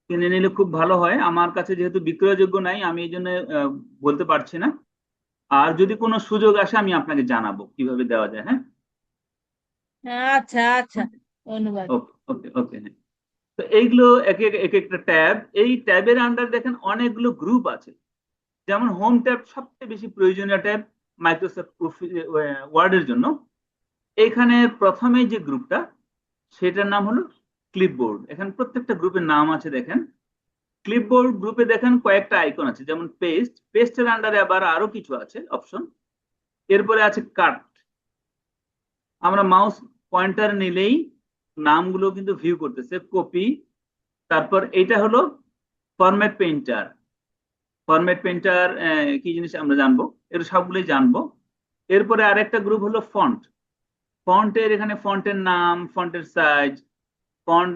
কিনে নিলে খুব ভালো হয়, আমার কাছে যেহেতু বিক্রয়যোগ্য নাই আমি এই জন্য বলতে পারছি না। আর যদি কোনো সুযোগ আসে আমি আপনাকে জানাবো কিভাবে দেওয়া যায়, হ্যাঁ। আচ্ছা আচ্ছা, ধন্যবাদ। ওকে ওকে ওকে, হ্যাঁ। তো এইগুলো এক এক এক একটা ট্যাব, এই ট্যাবের আন্ডার দেখেন অনেকগুলো গ্রুপ আছে। যেমন হোম ট্যাব সবচেয়ে বেশি প্রয়োজনীয় ট্যাব মাইক্রোসফট ওয়ার্ডের জন্য। এখানে প্রথমে যে গ্রুপটা সেটার নাম হলো ক্লিপবোর্ড। এখানে প্রত্যেকটা গ্রুপের নাম আছে দেখেন। ক্লিপবোর্ড গ্রুপে দেখেন কয়েকটা আইকন আছে, যেমন পেস্ট, পেস্টের আন্ডারে আবার আরো কিছু আছে অপশন। এরপরে আছে কাট, আমরা মাউস পয়েন্টার নিলেই নামগুলো কিন্তু ভিউ করতেছে। কপি, তারপর এটা হলো ফরম্যাট পেইন্টার। ফরম্যাট পেইন্টার কি জিনিস আমরা জানবো, এর সবগুলোই জানবো। এরপরে আরেকটা গ্রুপ হলো ফন্ট। ফন্টের এখানে ফন্টের নাম, ফন্টের সাইজ, ফন্ট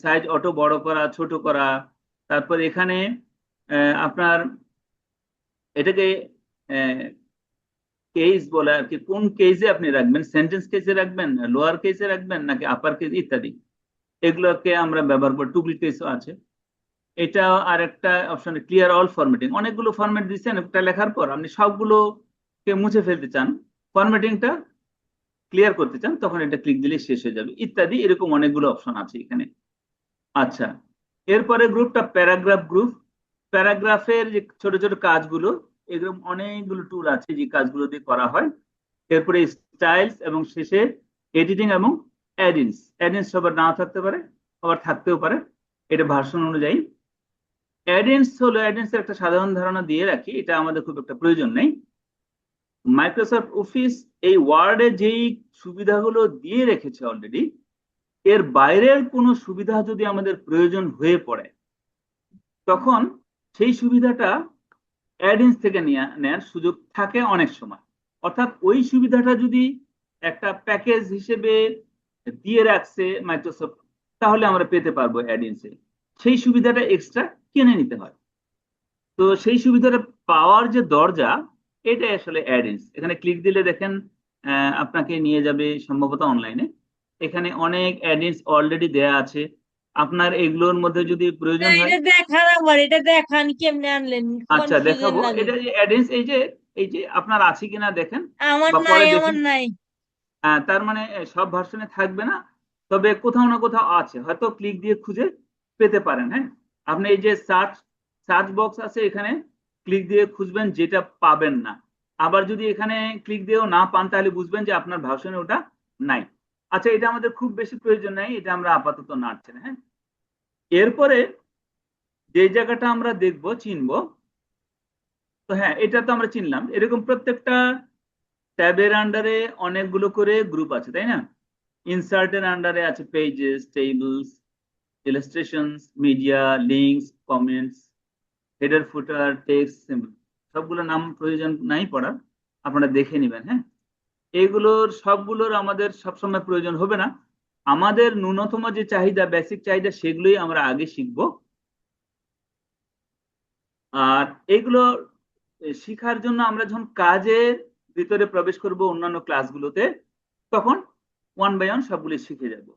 সাইজ অটো বড় করা ছোট করা। তারপর এখানে আপনার এটাকে কেস বলে আর কি, কোন কেসে আপনি রাখবেন, সেন্টেন্স কেসে রাখবেন, লোয়ার কেসে রাখবেন নাকি আপার কেস ইত্যাদি, এগুলোকে আমরা ব্যবহার করি। টুগল কেসও আছে। এটা আর একটা অপশন, ক্লিয়ার অল ফরম্যাটিং। অনেকগুলো ফরম্যাট দিচ্ছেন একটা লেখার পর, আপনি সবগুলোকে মুছে ফেলতে চান, ফরম্যাটিংটা ক্লিয়ার করতে চান, তখন এটা ক্লিক দিলে শেষ হয়ে যাবে ইত্যাদি। এরকম অনেকগুলো অপশন আছে এখানে। আচ্ছা, এরপরে গ্রুপটা প্যারাগ্রাফ গ্রুপ। প্যারাগ্রাফের যে ছোট ছোট কাজগুলো, এরকম অনেকগুলো টুল আছে যে কাজগুলো দিয়ে করা হয়। এরপরে স্টাইলস এবং শেষে এডিটিং এবং অ্যাডিন্স। অ্যাডিন্স সবার নাও থাকতে পারে, আবার থাকতেও পারে, এটা ভার্সন অনুযায়ী। অ্যাডিন্স হলো, অ্যাডিন্স এর একটা সাধারণ ধারণা দিয়ে রাখি, এটা আমাদের খুব একটা প্রয়োজন নেই। মাইক্রোসফট অফিস এই ওয়ার্ডে যেই সুবিধাগুলো দিয়ে রেখেছে অলরেডি, এর বাইরের কোনো সুবিধা যদি আমাদের প্রয়োজন হয়ে পড়ে তখন সেই সুবিধাটা অ্যাডিন্স থেকে নেওয়ার সুযোগ থাকে অনেক সময়। অর্থাৎ ওই সুবিধাটা যদি একটা প্যাকেজ হিসেবে দিয়ে রাখছে মাইক্রোসফট, তাহলে আমরা পেতে পারবো অ্যাডিন্সে। সেই সুবিধাটা এক্সট্রা কিনে নিতে হয়। তো সেই সুবিধাটা পাওয়ার যে দরজা, এটা আসলে অ্যাডিন্স। এখানে ক্লিক দিলে দেখেন আপনাকে নিয়ে যাবে সম্ভবত অনলাইনে। এখানে অনেক অ্যাডিন্স অলরেডি দেয়া আছে। আপনার এগুলোর মধ্যে যদি না, প্রয়োজন হয়, এটা দেখান, আমার এটা দেখান কেমনে আনলেন, আচ্ছা কনফিউশন দেখাবো। লাগে। এটা যে অ্যাডেন্স, এই যে আপনার আছে কিনা দেখেন, আমার বা নাই, পরে আমার দেখেন। নাই। তার মানে সব ভার্সনে থাকবে না, তবে কোথাও না কোথাও আছে, হয়তো ক্লিক দিয়ে খুঁজে পেতে পারেন, হ্যাঁ। আপনি এই যে সার্চ সার্চ বক্স আছে, এখানে ক্লিক দিয়ে খুঁজবেন, যেটা পাবেন না। আবার যদি এখানে ক্লিক দিয়েও না পান তাহলে বুঝবেন যে আপনার ভার্সনে ওটা নাই। আচ্ছা, এটা আমাদের খুব বেশি প্রয়োজন নাই, এটা আমরা আপাতত নাড়ছি না, হ্যাঁ। এরপরে যে জায়গাটা আমরা দেখবো চিনবো, তো হ্যাঁ এটা তো আমরা চিনলাম। এরকম প্রত্যেকটা ট্যাবের আন্ডারে অনেকগুলো করে গ্রুপ আছে, তাই না? ইনসার্টের আন্ডারে আছে pages, tables, illustrations, media, links, comments, header, footer, text, symbol. সবগুলো নাম প্রয়োজন নাই পড়ার, আপনারা দেখে নেবেন, হ্যাঁ। এগুলোর সবগুলোর আমাদের সবসময় প্রয়োজন হবে না। আমাদের ন্যূনতম যে চাহিদা, বেসিক চাহিদা, সেগুলোই আমরা আগে শিখবো। আর এগুলো শিখার জন্য আমরা যখন কাজের ভিতরে প্রবেশ করব অন্যান্য ক্লাসগুলোতে, তখন ওয়ান বাই ওয়ান সবগুলো শিখে যাব।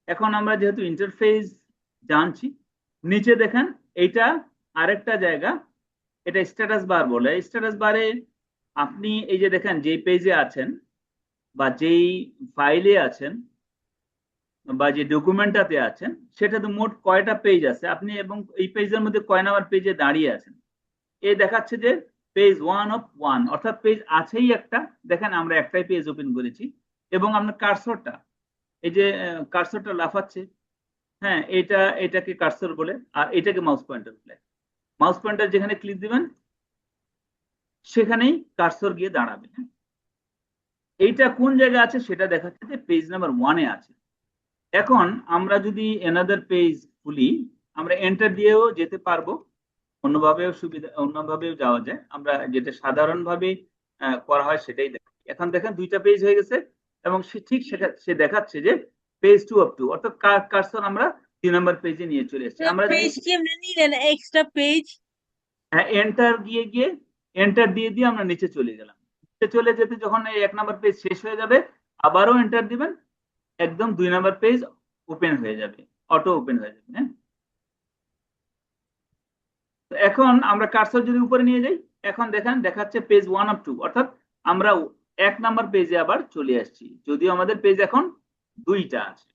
এখন আমরা যেহেতু ইন্টারফেস জানছি, নিচে দেখেন এইটা আরেকটা জায়গা, এটা স্ট্যাটাস বার বলে। স্ট্যাটাস বারে আপনি এই যে দেখেন যে পেজে আছেন বা যেই ফাইলে আছেন বা যে ডকুমেন্টটাতে আছেন, সেটাতে মোট কয়টা পেজ আছে আপনি, এবং এই পেজের মধ্যে কয় নাম্বার পেজে দাঁড়িয়ে আছেন। এ দেখাচ্ছে যে পেজ 1 of 1, অর্থাৎ পেজ আছেই একটা। দেখেন আমরা একটাই পেজ ওপেন করেছি, এবং আপনার কার্সরটা, এই যে কার্সরটা লাফাচ্ছে, হ্যাঁ, এটাকে কার্সর বলে, আর এটাকে মাউস পয়েন্টার বলে। মাউস পয়েন্টার যেখানে ক্লিক দিবেন সেখানেই কার্সর গিয়ে দাঁড়াবে। হ্যাঁ, এইটা কোন জায়গায় আছে সেটা দেখাচ্ছে যে পেজ নাম্বার 1-এ আছে। এখন আমরা যদি এনাদার পেজ খুলি, আমরা এন্টার দিয়েও যেতে পারবো, অন্যভাবেও সুবিধা, অন্যভাবেও যাওয়া যায়। আমরা যেটা সাধারণভাবে করা হয় সেটাই দেখি। এখন দেখেন দুইটা পেজ হয়ে গেছে, এবং সে ঠিক সে দেখাচ্ছে যে পেজ 2 of 2, অর্থাৎ কার্সর আমরা 3 নম্বর পেজে নিয়ে চলে এসেছি। আমরা যদি পেজ কি এমনি নিলেন এক্সট্রা পেজ? এন্টার গিয়ে এন্টার দিয়ে দিয়ে আমরা নিচে চলে গেলাম। নিচে চলে যেতে যখন এই 1 নম্বর পেজ শেষ হয়ে যাবে, আবারও এন্টার দিবেন, একদম 2 নম্বর পেজ ওপেন হয়ে যাবে, অটো ওপেন হয়ে যাবে। হ্যাঁ, তো এখন আমরা কার্সর যদি উপরে নিয়ে যাই, এখন দেখেন দেখাচ্ছে পেজ 1 of 2, অর্থাৎ আমরা 1 নম্বর পেজে আবার চলে আসছি, যদিও আমাদের পেজ এখন 2টা আছে।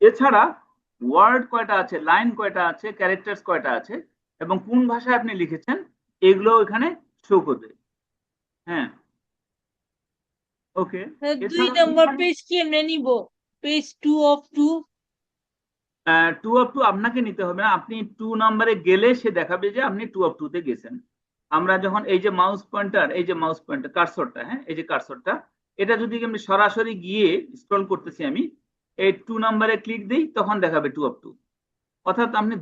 এছাড়া ওয়ার্ড কয়টা আছে, লাইন কয়টা আছে, ক্যারেক্টার্স কয়টা আছে, এবং কোন ভাষায় আপনি লিখেছেন, এগুলো এখানে শো করবে। হ্যাঁ, ওকে। দুই এছাড়া নম্বর পেজ কি এমনি নিব? Page 2 of 2? 2 of 2 আপনাকে নিতে হবে না, আপনি 2 নম্বরে গেলে সে দেখাবে যে আপনি 2 of 2-তে গেছেন। আমরা যখন এই যে মাউস পয়েন্টার, এই যে মাউস পয়েন্টার কার্সরটা, হ্যাঁ, এই যে কার্সরটা, এটা যদি আমি সরাসরি গিয়ে স্ক্রল করতেছি, আমি এই 2 নম্বরে ক্লিক দিই, তখন দেখাবে 2 of 2। অর্থাৎ আপনি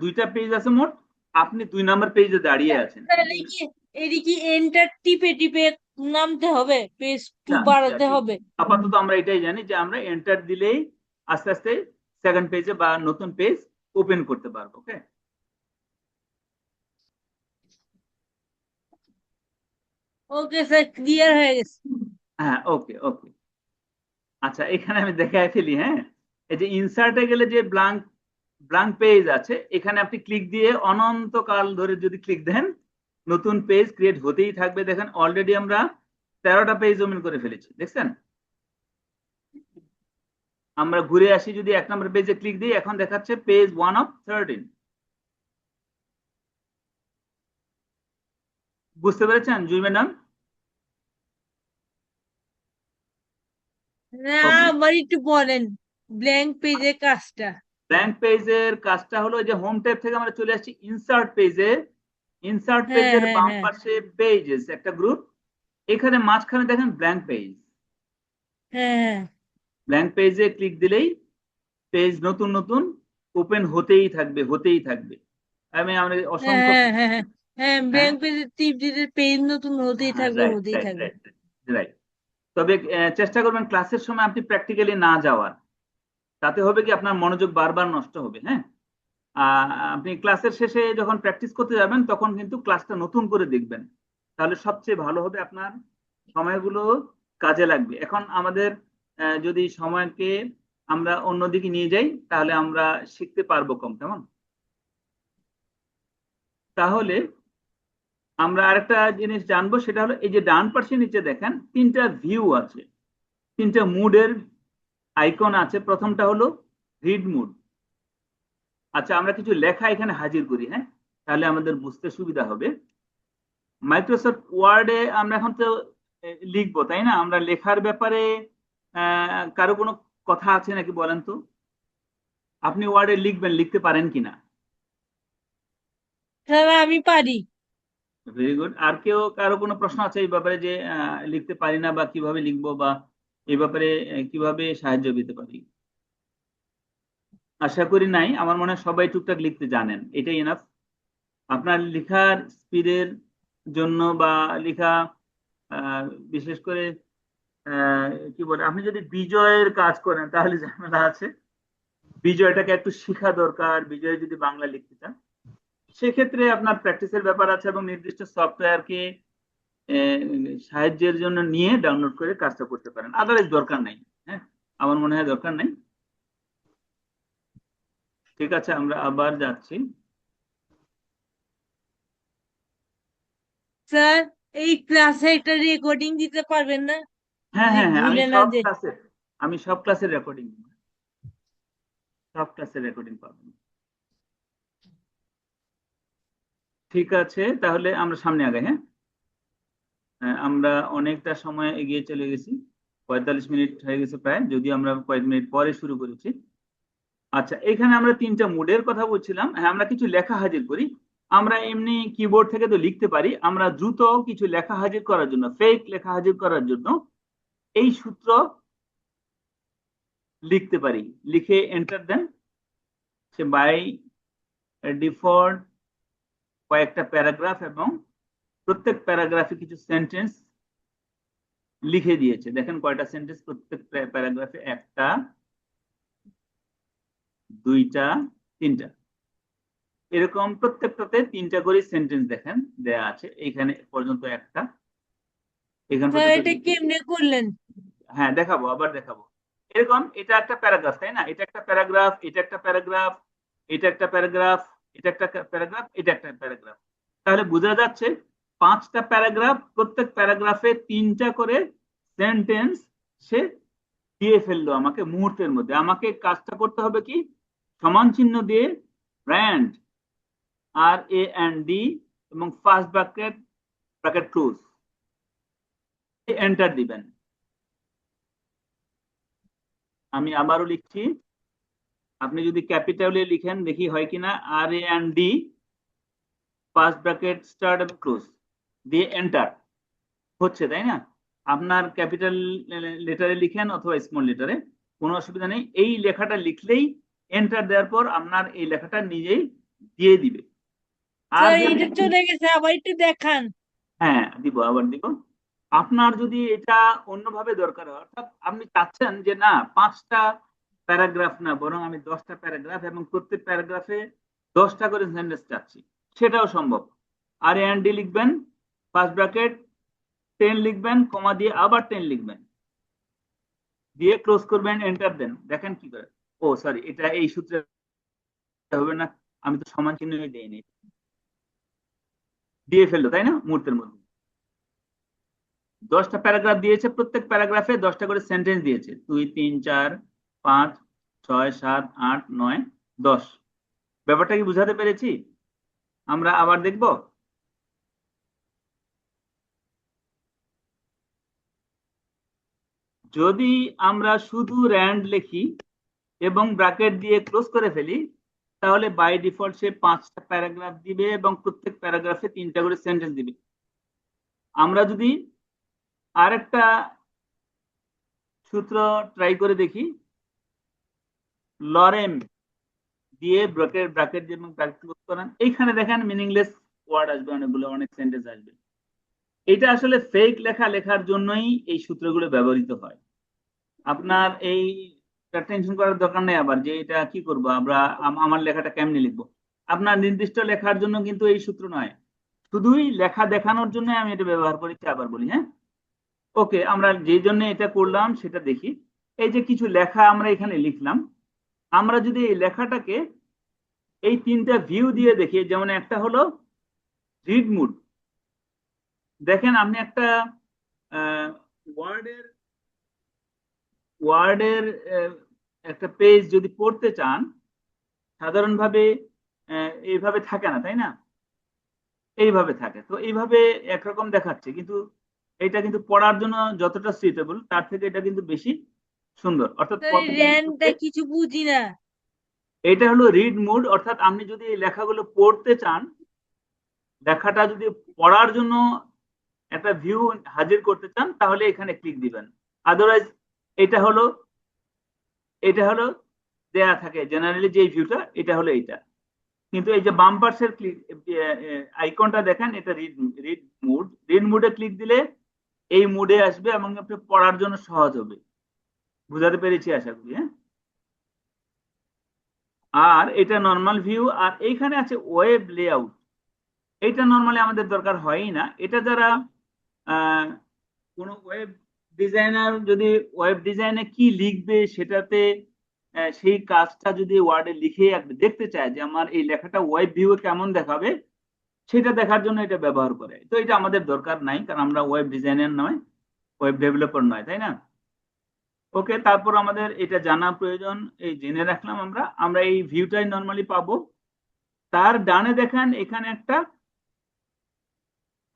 দুইটা পেজ আছে মোট, আপনি 2 নম্বর পেজে দাঁড়িয়ে আছেন। তাহলে কি এদিকে এন্টার টিপে টিপে নামতে হবে, পেজ 2 বাড়াতে হবে? আপাতত আমরা এটাই জানি যে আমরা এন্টার দিলেই আস্তে আস্তে সেকেন্ড পেজে বা নতুন পেজ ওপেন করতে পারবো। ওকে, ওকে স্যার, ক্লিয়ার হয়ে গেছে। হ্যাঁ, ওকে ওকে। আচ্ছা, এখানে আমি দেখাই ফেলি। হ্যাঁ, এই যে ইনসার্টে গেলে যে ব্ল্যাঙ্ক ব্ল্যাঙ্ক পেজ আছে, এখানে আপনি ক্লিক দিয়ে অনন্তকাল ধরে যদি ক্লিক দেন, নতুন পেজ ক্রিয়েট হতেই থাকবে। দেখেন অলরেডি আমরা 13টা পেজ ওপেন করে ফেলেছি, দেখছেন। আমরা ঘুরে আসি, যদি 1 নম্বর পেজে ক্লিক দিই, এখন দেখাচ্ছে পেজ 1 of 13। বুঝতে পেরেছেন জুই ম্যাডাম? না, আমার একটু বলেন ব্ল্যাঙ্ক পেজের কাজটা। ব্ল্যাঙ্ক পেজের কাজটা হলো যে হোম ট্যাব থেকে আমরা চলে আসছি ইনসার্ট পেজে। ইনসার্ট হ্যাঁ পেজের হ্যাঁ বাম হ্যাঁ পাশে পেজেস একটা গ্রুপ, এখানে মাঝখানে দেখেন ব্ল্যাঙ্ক পেজ। হ্যাঁ ব্ল্যাঙ্ক পেজে ক্লিক দিলেই পেজ নতুন নতুন ওপেন হতেই থাকবে, হতেই থাকবে। আমি আমরা হ্যাঁ অসংখ্য, হ্যাঁ হ্যাঁ হ্যাঁ হ্যাঁ, হ্যাঁ, ব্ল্যাঙ্ক পেজের টিপ দিতে পেজ নতুন হতেই থাকবে, রাইট হতেই রাইট থাকবে। Right right. তবে চেষ্টা করবেন ক্লাসের সময় আপনি প্র্যাকটিক্যালি না যাওয়ার, তাতে হবে কি আপনার মনোযোগ বারবার নষ্ট হবে। হ্যাঁ, আপনি ক্লাসের শেষে যখন প্র্যাকটিস করতে যাবেন, তখন কিন্তু ক্লাসটা নতুন করে দেখবেন, তাহলে সবচেয়ে ভালো হবে, আপনার সময়গুলো কাজে লাগবে। এখন আমাদের যদি সময়কে আমরা অন্যদিকে নিয়ে যাই, তাহলে আমরা শিখতে পারবো কম, কেমন? তাহলে আমরা আরেকটা জিনিস জানবো, সেটা হলো এই যে ডান পাশে নিচে দেখেন 3টা ভিউ আছে, 3টা মুডের আইকন আছে। প্রথমটা হলো রিড মুড। আচ্ছা, আমরা কিছু লেখা এখানে হাজির করি, হ্যাঁ, তাহলে আমাদের বুঝতে সুবিধা হবে। মাইক্রোসফট ওয়ার্ডে আমরা এখন তো লিখবো, তাই না? আমরা লেখার ব্যাপারে কারো কোনো কথা আছে নাকি বলেন তো? আপনি ওয়ার্ডে লিখবেন, লিখতে পারেন কিনা? স্যার আমি পারি। Very good. আর কেউ, কারো কোনো প্রশ্ন আছে এই ব্যাপারে, যে লিখতে পারি না বা কিভাবে লিখবো, বা এই ব্যাপারে কিভাবে সাহায্য পেতে পারি? আশা করি নাই, আমার মনে হয় সবাই টুকটাক লিখতে জানেন, এটাই এনাফ। আপনার লেখার স্পিডের জন্য বা লেখা, বিশেষ করে কি বলে, আপনি যদি বিজয়ের কাজ করেন তাহলে ঝামেলা আছে। বিজয়টাকে একটু শেখা দরকার, বিজয় যদি বাংলা লিখতে চান সেক্ষেত্রে আপনার প্র্যাকটিসের ব্যাপার আছে এবং নির্দিষ্ট সফটওয়্যারকে সাহায্যের জন্য নিয়ে ডাউনলোড করে কাজটা করতে পারেন, আদারওয়াইজ দরকার নাই। হ্যাঁ, আমার মনে হয় দরকার নাই। ঠিক আছে, আমরা আবার যাচ্ছি। স্যার, এই ক্লাসে একটা রেকর্ডিং দিতে পারবেন না? হ্যাঁ যদি হ্যাঁ হ্যাঁ, ভুলে না যে। আমি সব ক্লাসের রেকর্ডিং, সব ক্লাসের রেকর্ডিং পাবেন। ঠিক আছে, তাহলে আমরা সামনে আগে। হ্যাঁ, আমরা অনেকটা সময় এগিয়ে চলে গেছি, 45 মিনিট হয়ে গেছে প্রায়, যদিও আমরা কয়েক মিনিট পরে শুরু করেছি। আচ্ছা, এখানে আমরা তিনটা মুডের কথা বলছিলাম। হ্যাঁ, আমরা কিছু লেখা হাজির করি। আমরা এমনি কিবোর্ড থেকে তো লিখতে পারি, আমরা দ্রুত কিছু লেখা হাজির করার জন্য, ফেক লেখা হাজির করার জন্য এই সূত্র লিখতে পারি। লিখে এন্টার দেন, সে বাই ডিফল্ট কয়েকটা প্যারাগ্রাফ এবং প্রত্যেক প্যারাগ্রাফে কিছু সেন্টেন্স লিখে দিয়েছে। দেখেন কয়টা সেন্টেন্স প্রত্যেক প্যারাগ্রাফে, একটা, দুইটা, তিনটা, এরকম প্রত্যেকটাতে তিনটা করে সেন্টেন্স দেখেন দেয়া আছে। এইখানে পর্যন্ত একটা, এখান স্যার, পর্যন্ত এটা দুটো। কেমনে করলেন? হ্যাঁ, দেখাবো, আবার দেখাবো। এরকম এটা একটা প্যারাগ্রাফ, তাই না? এটা একটা প্যারাগ্রাফ, এটা একটা প্যারাগ্রাফ, এটা একটা প্যারাগ্রাফ, এটা একটা প্যারাগ্রাফ, এটা একটা প্যারাগ্রাফ। তাহলে বোঝা যাচ্ছে পাঁচটা প্যারাগ্রাফ, প্রত্যেক প্যারাগ্রাফে তিনটা করে সেন্টেন্স সে দিয়ে ফেললো আমাকে মুহূর্তের মধ্যে। আমাকে কাজটা করতে হবে কি, সমান চিহ্ন দিয়ে ব্র্যান্ড, RAND, এবং first bracket, bracket close, enter দিবেন। আমি আবারও লিখছি, আপনি যদি ক্যাপিটালে লিখেন দেখি হয় কিনা, RAND, ফার্স্ট ব্র্যাকেট স্টার্ট এবং ক্লোজ দিয়ে এন্টার, হচ্ছে তাই না? আপনার ক্যাপিটাল লেটারে লিখেন অথবা স্মল লেটারে, কোনো অসুবিধা নেই। এই লেখাটা লিখলেই এন্টার দেওয়ার পর আপনার এই লেখাটা নিজেই দিয়ে দিবে। আর স্যার, যদি, এটা চলে গেছে, আবার একটু দেখান। হ্যাঁ দিব, আবার দিব। আপনার যদি এটা অন্যভাবে দরকার হয়, অর্থাৎ আপনি চাচ্ছেন যে না পাঁচটা প্যারাগ্রাফ না, বরং আমি 10টা প্যারাগ্রাফ এবং প্রত্যেক প্যারাগ্রাফে 10টা করে সেন্টেন্স চাচ্ছি, সেটাও সম্ভব। RAND লিখবেন, ফার্স্ট ব্র্যাকেট 10 লিখবেন, কমা দিয়ে আবার 10 লিখবেন, দিয়ে ক্লোজ করবেন, এন্টার দেন। দেখেন কি করে। ও সরি, এটা এই সূত্রে হবে না, আমি তো সমান চিহ্নই দেইনি। দিয়ে ফেললো তাই না মুহূর্তের মধ্যে। 10টা প্যারাগ্রাফ দিয়েছে, প্রত্যেক প্যারাগ্রাফে 10টা করে সেন্টেন্স দিয়েছে, 2 3 4 5 6 7 8 9 10। ব্যাপারটা কি বুঝাতে পেরেছি? আমরা আবার দেখব। যদি আমরা শুধু র্যান্ড লিখি এবং ব্র্যাকেট দিয়ে ক্লোজ করে ফেলি, তাহলে বাই ডিফল্ট সে 5টা প্যারাগ্রাফ দিবে এবং প্রত্যেক প্যারাগ্রাফে 3টা করে সেন্টেন্স দিবে। আমরা যদি আরেকটা সূত্র ট্রাই করে দেখি, লরেম দিয়ে ব্র্যাকেট ব্র্যাকেট দিয়ে এবং ব্র্যাকেট ক্লোজ করেন, এইখানে দেখেন মিনিংলেস ওয়ার্ড আসবে অনেকগুলো, অনেক সেন্টেন্স আসবে। এটা আসলে ফেক লেখা লেখার জন্যই এই সূত্রগুলো ব্যবহৃত হয়। আপনার এই টেনশন করার দরকার নেই আবার যে এটা কি করব আমরা, আমার লেখাটা কেমনে লিখবো। আপনার নির্দিষ্ট লেখার জন্য কিন্তু এই সূত্র নয়, শুধুই লেখা দেখানোর জন্য আমি এটা ব্যবহার করেছি। আবার বলি, হ্যাঁ, ওকে, আমরা যে জন্য এটা করলাম সেটা দেখি। এই যে কিছু লেখা আমরা এখানে লিখলাম, আমরা যদি এই লেখাটাকে এই তিনটা ভিউ দিয়ে দেখি, যেমন একটা হলো রিড মুড। দেখেন আপনি একটা ওয়ার্ডের ওয়ার্ডের একটা পেজ যদি পড়তে চান, সাধারণভাবে এইভাবে থাকে না, তাই না? এইভাবে থাকে, তো এইভাবে একরকম দেখাচ্ছে, কিন্তু এটা কিন্তু পড়ার জন্য যতটা সুইটেবল তার থেকে এটা কিন্তু বেশি সুন্দর। অর্থাৎ স্যার, এই কতগুলো র্যানটা কিছু বুঝি না। এটা হলো রিড মুড, অর্থাৎ আপনি যদি এই লেখাগুলো পড়তে চান, লেখাটা যদি পড়ার জন্য একটা ভিউ হাজির করতে চান, তাহলে এখানে ক্লিক দিবেন। আদারওয়াইজ এটা হলো, এটা হলো দেয়া থাকে জেনারেলি যে ভিউটা, এটা হলো এইটা। কিন্তু এই যে বাম পাশের ক্লিক আইকনটা দেখেন, এটা রিড রিড মুড। রিড মুডে ক্লিক দিলে এই মুডে আসবে এবং আপনি পড়ার জন্য সহজ হবে। বুঝাতে পেরেছি আশা করি, হ্যাঁ। আর এটা নর্মাল ভিউ, আর এইখানে আছে ওয়েব লেআউট। এটা নর্মালি আমাদের দরকার হয়ই না। এটা যারা আহ, কোনো ওয়েব ডিজাইনার যদি ওয়েব ডিজাইনে কি লিখবে সেটাতে সেই কাজটা যদি ওয়ার্ডে লিখে দেখতে চায় যে আমার এই লেখাটা ওয়েব ভিউ কেমন দেখাবে, সেটা দেখার জন্য এটা ব্যবহার করে। তো এটা আমাদের দরকার নাই, কারণ আমরা ওয়েব ডিজাইনার নয়, ওয়েব ডেভেলপার নয়, তাই না? ওকে, তারপর আমাদের এটা জানা প্রয়োজন, এই জেনে রাখলাম। আমরা আমরা এই ভিউটাই নর্মালি পাবো। তার ডানে দেখেন এখানে একটা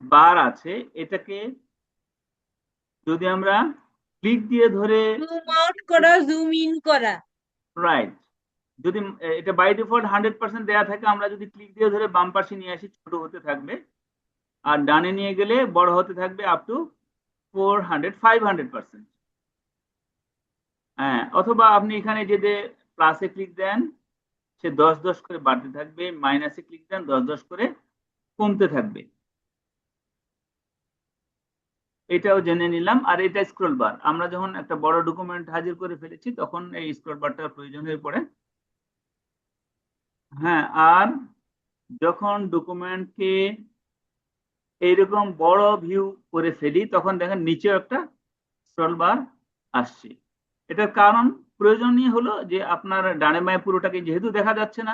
বার আছে। এটাকে যদি আমরা ক্লিক দিয়ে ধরে, জুম আউট করা, জুম ইন করা। রাইট, যদি এটা বাই ডিফল্ট 100% দেওয়া থাকে, আমরা যদি ক্লিক দিয়ে ধরে বাম পাশে নিয়ে আসি ছোট হতে থাকবে, আর ডানে নিয়ে গেলে বড় হতে থাকবে আপ টু 500%। হ্যাঁ, অথবা আপনি এখানে যদি প্লাসে ক্লিক দেন, সে 10 10 করে বাড়তে থাকবে, মাইনাসে ক্লিক দেন 10 10 করে কমতে থাকবে। এটাও জেনে নিলাম। আর এটা স্ক্রল বার, আমরা যখন একটা বড় ডকুমেন্ট হাজির করে ফেলেছি তখন এই স্ক্রল বারটার প্রয়োজন হয়ে পড়ে। হ্যাঁ, আর যখন ডকুমেন্টকে এইরকম বড় ভিউ করে ফেলি তখন দেখেন নিচেও একটা স্ক্রল বার আসছে। এটার কারণ প্রয়োজনীয় হলো যে আপনার ডানে বাঁয়ে পুরোটাকে যেহেতু দেখা যাচ্ছে না,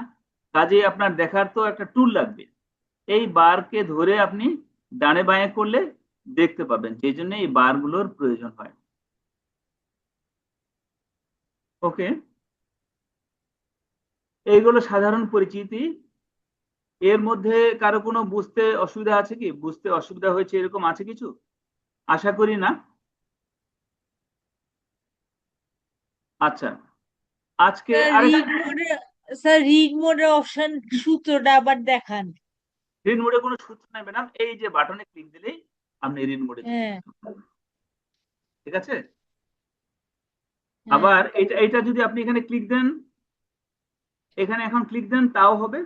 কাজেই আপনার দেখার তো একটা টুল লাগবে। এই বারকে ধরে আপনি ডানে বাঁয়ে করলে দেখতে পাবেন, সেই জন্য এই বারগুলোর প্রয়োজন হয়। ওকে, এইগুলো সাধারণ পরিচিতি। এর মধ্যে কারো কোনো বুঝতে অসুবিধা আছে কি? বুঝতে অসুবিধা হয়েছে এরকম আছে কিছু? আশা করি না। আচ্ছা, আজকে স্যার আরেকটা, রিড মোডে, স্যার রিড মোডের অপশন সূত্রটা আবার দেখান। রিড মোডে কোনো সূত্র নাই ম্যাডাম, এই যে বাটনে ক্লিক দিলেই আপনি রিড মোডে চলে হ্যাঁ, যাবেন। ঠিক আছে। হ্যাঁ। আবার এটা এটা যদি আপনি এখানে ক্লিক দেন, এখানে এখন ক্লিক দেন তাও হবে।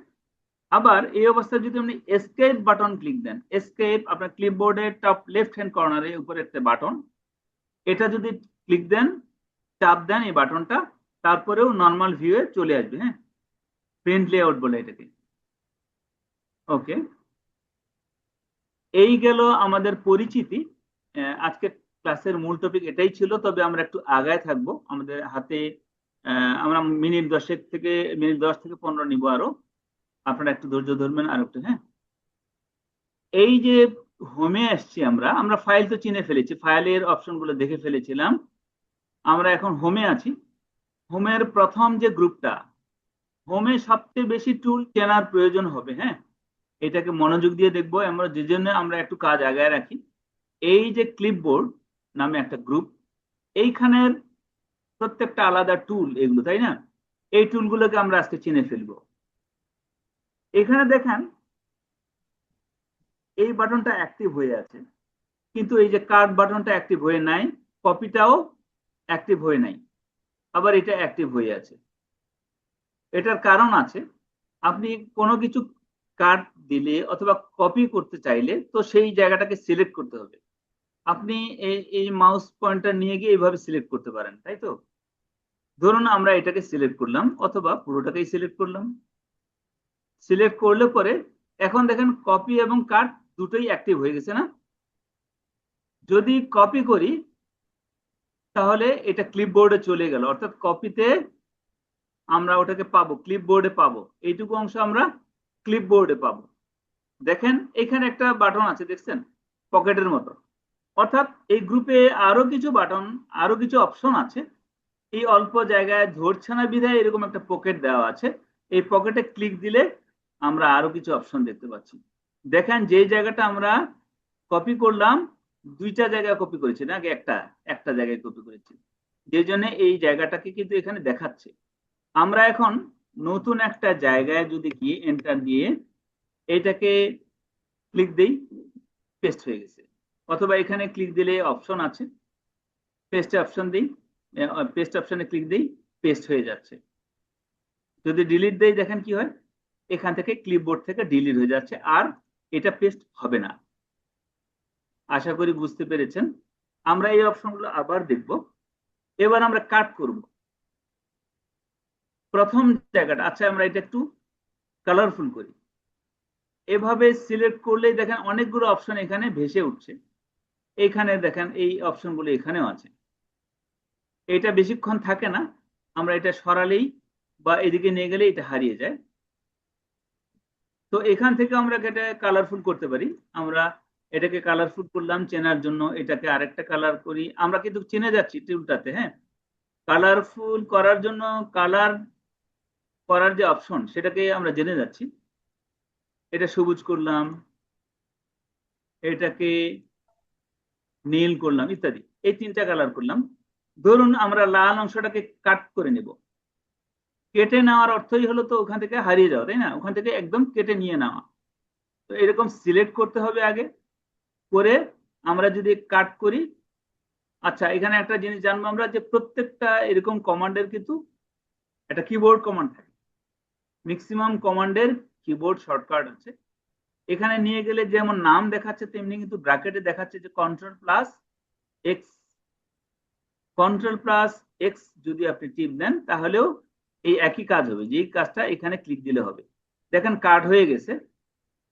আবার এই অবস্থায় যদি আপনি এসকেপ বাটন ক্লিক দেন, এসকেপ আপনার ক্লিপবোর্ডের টপ লেফট হ্যান্ড কর্নারে উপরে একটা বাটন, এটা যদি ক্লিক দেন, চাপ দেন এই বাটনটা, তারপরেও নর্মাল ভিউয়ে চলে আসবে। হ্যাঁ, প্রিন্ট লেআউট বলে এটাকে। ওকে, এই গেল আমাদের পরিচিতি। আজকের ক্লাসের মূল টপিক এটাই ছিল, তবে আমরা একটু আগায় থাকবো। আমাদের হাতে আমরা মিনিট 10 থেকে 15 নিব আরো। আপনারা একটু ধৈর্য ধরবেন আর একটু, হ্যাঁ। এই যে হোমে আসছি, আমরা আমরা ফাইল তো চিনে ফেলেছি, ফাইলের অপশন গুলো দেখে ফেলেছিলাম। আমরা এখন হোমে আছি। হোমের প্রথম যে গ্রুপটা, হোমে সবচেয়ে বেশি টুল চেনার প্রয়োজন হবে, হ্যাঁ। এটাকে মনোযোগ দিয়ে দেখবো আমরা, যে জন্য আমরা একটু কাজ আগায় রাখি। এই যে ক্লিপবোর্ড নামে একটা গ্রুপ, এইখানের প্রত্যেকটা আলাদা টুল এগুলো, তাই না? এই টুলগুলোকে আমরা আজকে চিনে ফেলবো। এখানে দেখেন এই বাটনটা অ্যাক্টিভ হয়ে আছে, কিন্তু এই যে কার্ড বাটনটা অ্যাক্টিভ হয়ে নাই, কপিটাও অ্যাক্টিভ হয়ে নাই, আবার এটা অ্যাক্টিভ হয়ে আছে। এটার কারণ আছে। আপনি কোনো কিছু কাট দিলে অথবা কপি করতে চাইলে তো সেই জায়গাটাকে সিলেক্ট করতে হবে। আপনি এই মাউস পয়েন্টার নিয়ে গিয়ে এইভাবে সিলেক্ট করতে পারেন, তাই তো? ধরুন আমরা এটাকে সিলেক্ট করলাম অথবা পুরোটাকেই সিলেক্ট করলাম। সিলেক্ট করলে পরে এখন দেখেন কপি এবং কাট দুটোই অ্যাক্টিভ হয়ে গেছে না? যদি কপি করি তাহলে এটা ক্লিপবোর্ডে চলে গেল, অর্থাৎ কপিতে আমরা ওটাকে পাবো, ক্লিপবোর্ডে পাবো, এইটুকু অংশ আমরা ক্লিপবোর্ডে পাবো। দেখেন এখানে একটা বাটন আছে, দেখছেন, পকেটের মতো। অর্থাৎ এই গ্রুপে আরো কিছু বাটন, আরো কিছু অপশন আছে। এই অল্প জায়গায় ধরছে না বিধায় এরকম একটা পকেট দেওয়া আছে। এই পকেটে ক্লিক দিলে আমরা আরো কিছু অপশন দেখতে পাচ্ছি। দেখেন যে জায়গাটা আমরা কপি করলাম, দুইটা জায়গায় কপি করেছি না, আগে একটা একটা জায়গায় কপি করেছি, যে জন্য এই জায়গাটাকে কিন্তু এখানে দেখাচ্ছে। আমরা এখন নতুন একটা জায়গায় যদি গিয়ে এন্টার দিয়ে এটাকে ক্লিক দেই, পেস্ট হয়ে গেছে। অথবা এখানে ক্লিক দিলে অপশন আছে, পেস্টে অপশন দিই, পেস্ট অপশনে ক্লিক দিই, পেস্ট হয়ে যাচ্ছে। যদি ডিলিট দেই দেখেন কি হয়, এখান থেকে ক্লিপবোর্ড থেকে ডিলিট হয়ে যাচ্ছে, আর এটা পেস্ট হবে না। আশা করি বুঝতে পেরেছেন। আমরা এই অপশনগুলো আবার দেখব। এবার আমরা কাট করব প্রথম জায়গাটা। আচ্ছা, আমরা এটা একটু কালারফুল করি। এভাবে সিলেক্ট করলেই দেখেন অনেকগুলো অপশন এখানে ভেসে উঠছে। এখানে দেখেন এই অপশনগুলো এখানেও আছে। এটা বেশিক্ষণ থাকে না, আমরা এটা সরালেই বা এদিকে নিয়ে গেলে এটা হারিয়ে যায়। তো এখান থেকে আমরা এটা কালারফুল করতে পারি। আমরা এটাকে কালারফুল করলাম চেনার জন্য, এটাকে আরেকটা কালার করি। আমরা কিন্তু চিনে যাচ্ছি টুলটাতে। হ্যাঁ, কালারফুল করার জন্য কালার করার যে অপশন সেটাকে আমরা জেনে যাচ্ছি। এটা সবুজ করলাম, এটাকে নীল করলাম, ইত্যাদি। এই তিনটা কালার করলাম। ধরুন আমরা লাল অংশটাকে কাট করে নেব। কেটে নেওয়ার অর্থই হলো তো ওখান থেকে হারিয়ে যাওয়া, তাই না? ওখান থেকে একদম কেটে নিয়ে নেওয়া। তো এরকম সিলেক্ট করতে হবে আগে, করে আমরা যদি কাট করি। আচ্ছা, এখানে একটা জিনিস জানবো আমরা, যে প্রত্যেকটা এরকম কমান্ডের কিন্তু একটা কিবোর্ড কমান্ড থাকে। ম্যাক্সিমাম কমান্ডের কিবোর্ড শর্টকাট আছে। এখানে নিয়ে গেলে যেমন নাম দেখাচ্ছে তেমনি কিন্তু ব্র্যাকেটে দেখাচ্ছে যে control plus x. Control plus x যদি আপনি টিপ দেন তাহলেও এই একই কাজ হবে, যেই কাজটা এখানে ক্লিক দিলে হবে। দেখেন কাট হয়ে গেছে।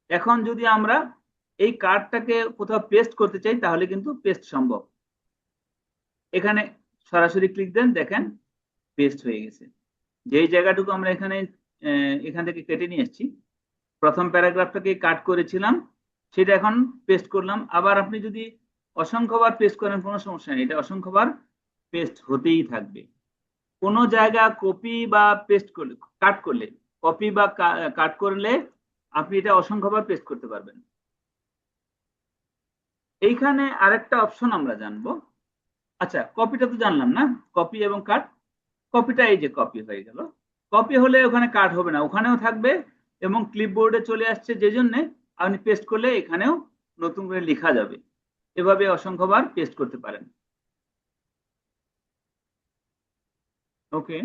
এখন যদি আমরা এই কার্ডটাকে কোথাও পেস্ট করতে চাই তাহলে কিন্তু পেস্ট সম্ভব। এখানে সরাসরি ক্লিক দেন, দেখেন পেস্ট হয়ে গেছে। যেই জায়গাটুকু আমরা এখানে এখান থেকে কেটে নিয়ে এসেছি, প্রথম প্যারাগ্রাফটাকে কাট করেছিলাম, সেটা এখন পেস্ট করলাম। আবার আপনি যদি অসংখ্যবার পেস্ট করেন কোনো সমস্যা নেই, এটা অসংখ্যবার পেস্ট হতেই থাকবে। কোনো জায়গা কপি বা পেস্ট করলে, কাট করলে, কপি বা কাট করলে আপনি এটা অসংখ্যবার পেস্ট করতে পারবেন। এইখানে আরেকটা অপশন আমরা জানবো। আচ্ছা, কপিটা তো জানলাম না, কপি এবং কাট। কপিটা এই যে কপি হয়ে গেল। কপি হলে ওখানে কাট হবে না, ওখানেও থাকবে এবং ক্লিপবোর্ডে চলে আসছে, যে জন্য আপনি পেস্ট করলে এখানেও নতুন করে লেখা যাবে। এভাবে অসংখ্যবার পেস্ট করতে পারেন। ওকে,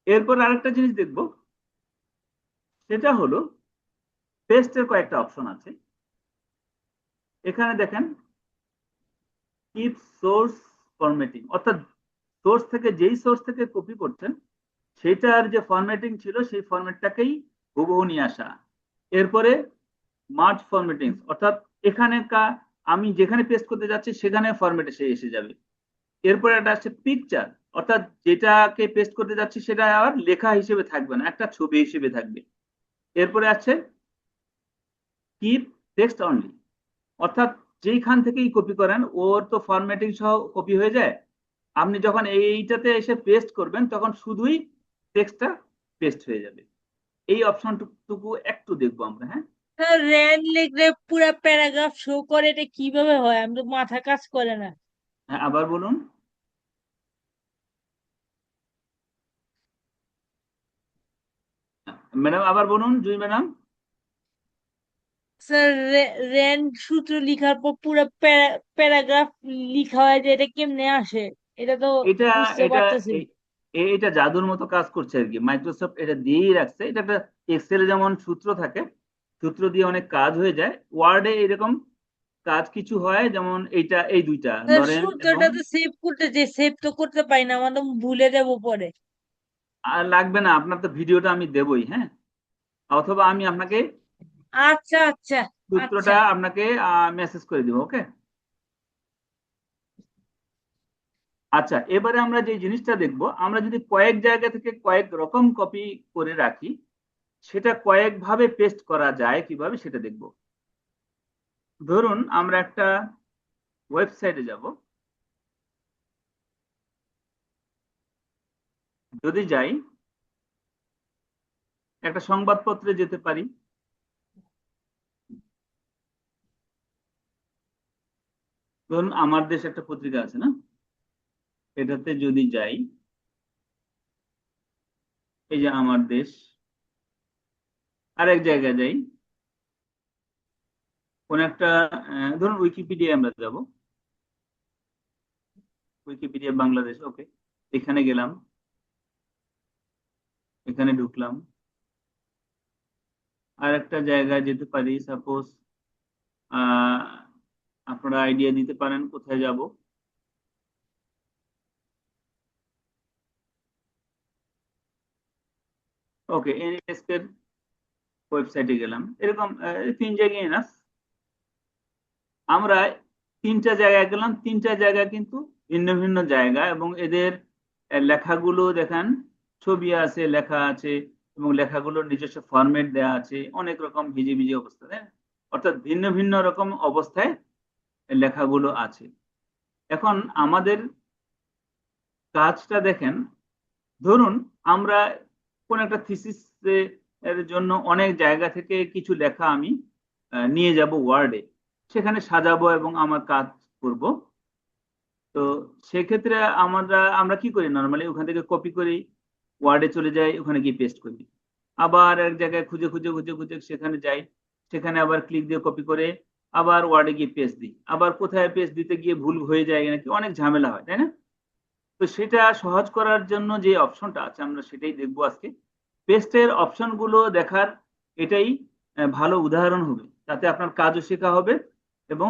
এরপর আরেকটা জিনিস দেখব, সেটা হলো পেস্টের কয়েকটা অপশন আছে। এখানে দেখেন কিপ সোর্স ফরম্যাটিং, অর্থাৎ সোর্স থেকে, যেই সোর্স থেকে কপি করছেন সেটার যে ফরম্যাটিং ছিল সেই ফরম্যাটটাকেই হুবহু নিয়ে আসা। এরপরে মার্জ ফরম্যাটিং, অর্থাৎ এখানে আমি যেখানে পেস্ট করতে যাচ্ছি সেখানে ফরম্যাটে সে এসে যাবে। এরপরে একটা আসছে পিকচার, অর্থাৎ যেটাকে পেস্ট করতে যাচ্ছি সেটা আর লেখা হিসেবে থাকবে না, একটা ছবি হিসেবে থাকবে। এরপরে আছে কিপ টেক্সট অনলি, অর্থাৎ যেইখান থেকেই কপি করেন ওর তো ফরম্যাটিং সহ কপি হয়ে যায়। আপনি যখন এইটাতে এসে পেস্ট করবেন তখন শুধুই টেক্সটটা পেস্ট হয়ে যাবে। এই অপশনটুকু একটু দেখবো আমরা। হ্যাঁ, স্যার র্যান লিখলে পুরা প্যারাগ্রাফ শো করে, এটা কিভাবে হয়? আমি তো মাথা কাজ করে না। হ্যাঁ, আবার বলুন। ম্যাডাম আবার বলুন, জুই ম্যাডাম। স্যার র্যান সূত্র লিখার পর পুরো প্যারাগ্রাফ লিখা হয়, যে এটা কেমনে আসে? এটা তো এটা বুঝতে এটা পারতেছি। এটা জাদুর মতো কাজ করছে আর কি। মাইক্রোসফট এটা দিয়েই রাখছে। এটা একটা এক্সেলে যেমন সূত্র থাকে, সূত্র দিয়ে অনেক কাজ হয়ে যায়, ওয়ার্ডে এরকম কাজ কিছু হয়। যেমন এইটা, এই দুইটা স্যার ধরেন এবং সূত্রটা তো সেভ করতে, যে সেভ তো করতে পারি না, আমার তো ভুলে যাবো পরে। আর লাগবে না, আপনার তো ভিডিওটা আমি দেবই। হ্যাঁ, অথবা আমি আপনাকে আচ্ছা আচ্ছা আচ্ছা। সূত্রটা আপনাকে মেসেজ করে দিব। ওকে। আচ্ছা, এবারে আমরা যে জিনিসটা দেখব, আমরা যদি কয়েক জায়গা থেকে কয়েক রকম কপি করে রাখি, সেটা কয়েক ভাবে পেস্ট করা যায় কিভাবে সেটা দেখব। ধরুন আমরা একটা ওয়েবসাইটে যাব। যদি যাই, একটা সংবাদপত্রে যেতে পারি। ধরুন আমার দেশ একটা পত্রিকা আছে না, এটাতে যদি যাই, এই যে আমার দেশ। আরেক জায়গায় যাই, কোন একটা ধরুন উইকিপিডিয়া আমরা যাব। উইকিপিডিয়া বাংলাদেশ, ওকে। এখানে গেলাম, এখানে ঢুকলাম। আর একটা জায়গায় যেতে পারি, সাপোজ আপনারা আইডিয়া দিতে পারেন কোথায় যাব। ওকে, এনএসকে এর ওয়েবসাইটে গেলাম, এরকম 3 জায়গায় না, আমরা 3টা জায়গায় গেলাম। 3টা জায়গা কিন্তু ভিন্ন ভিন্ন জায়গা, এবং এদের লেখাগুলো দেখেন, ছবি আছে, লেখা আছে, এবং লেখাগুলোর নিজস্ব ফরম্যাট দেওয়া আছে, অনেক রকম ভিজে ভিজে অবস্থা, তাই না? অর্থাৎ ভিন্ন ভিন্ন রকম অবস্থায় লেখাগুলো আছে। এখন আমাদের কাজটা দেখেন, ধরুন আমরা কোন একটা থিসিস এর জন্য অনেক জায়গা থেকে কিছু লেখা আমি নিয়ে যাব ওয়ার্ডে, সেখানে সাজাবো এবং আমার কাজ করব। তো সেক্ষেত্রে আমরা কি করি, নর্মালি ওখান থেকে কপি করি, ওয়ার্ডে চলে যাই, ওখানে গিয়ে পেস্ট করি। আবার এক জায়গায় খুঁজে খুঁজে খুঁজে খুঁজে সেখানে যাই, সেখানে আবার ক্লিক দিয়ে কপি করে আবার ওয়ার্ডে গিয়ে পেস্ট দিই। আবার কোথায় পেস্ট দিতে গিয়ে ভুল হয়ে যায় নাকি, অনেক ঝামেলা হয়, তাই না? তো সেটা সহজ করার জন্য যে অপশনটা আছে আমরা সেটাই দেখবো আজকে। পেস্টের অপশনগুলো দেখার এটাই ভালো উদাহরণ হবে, তাতে আপনার কাজও শেখা হবে এবং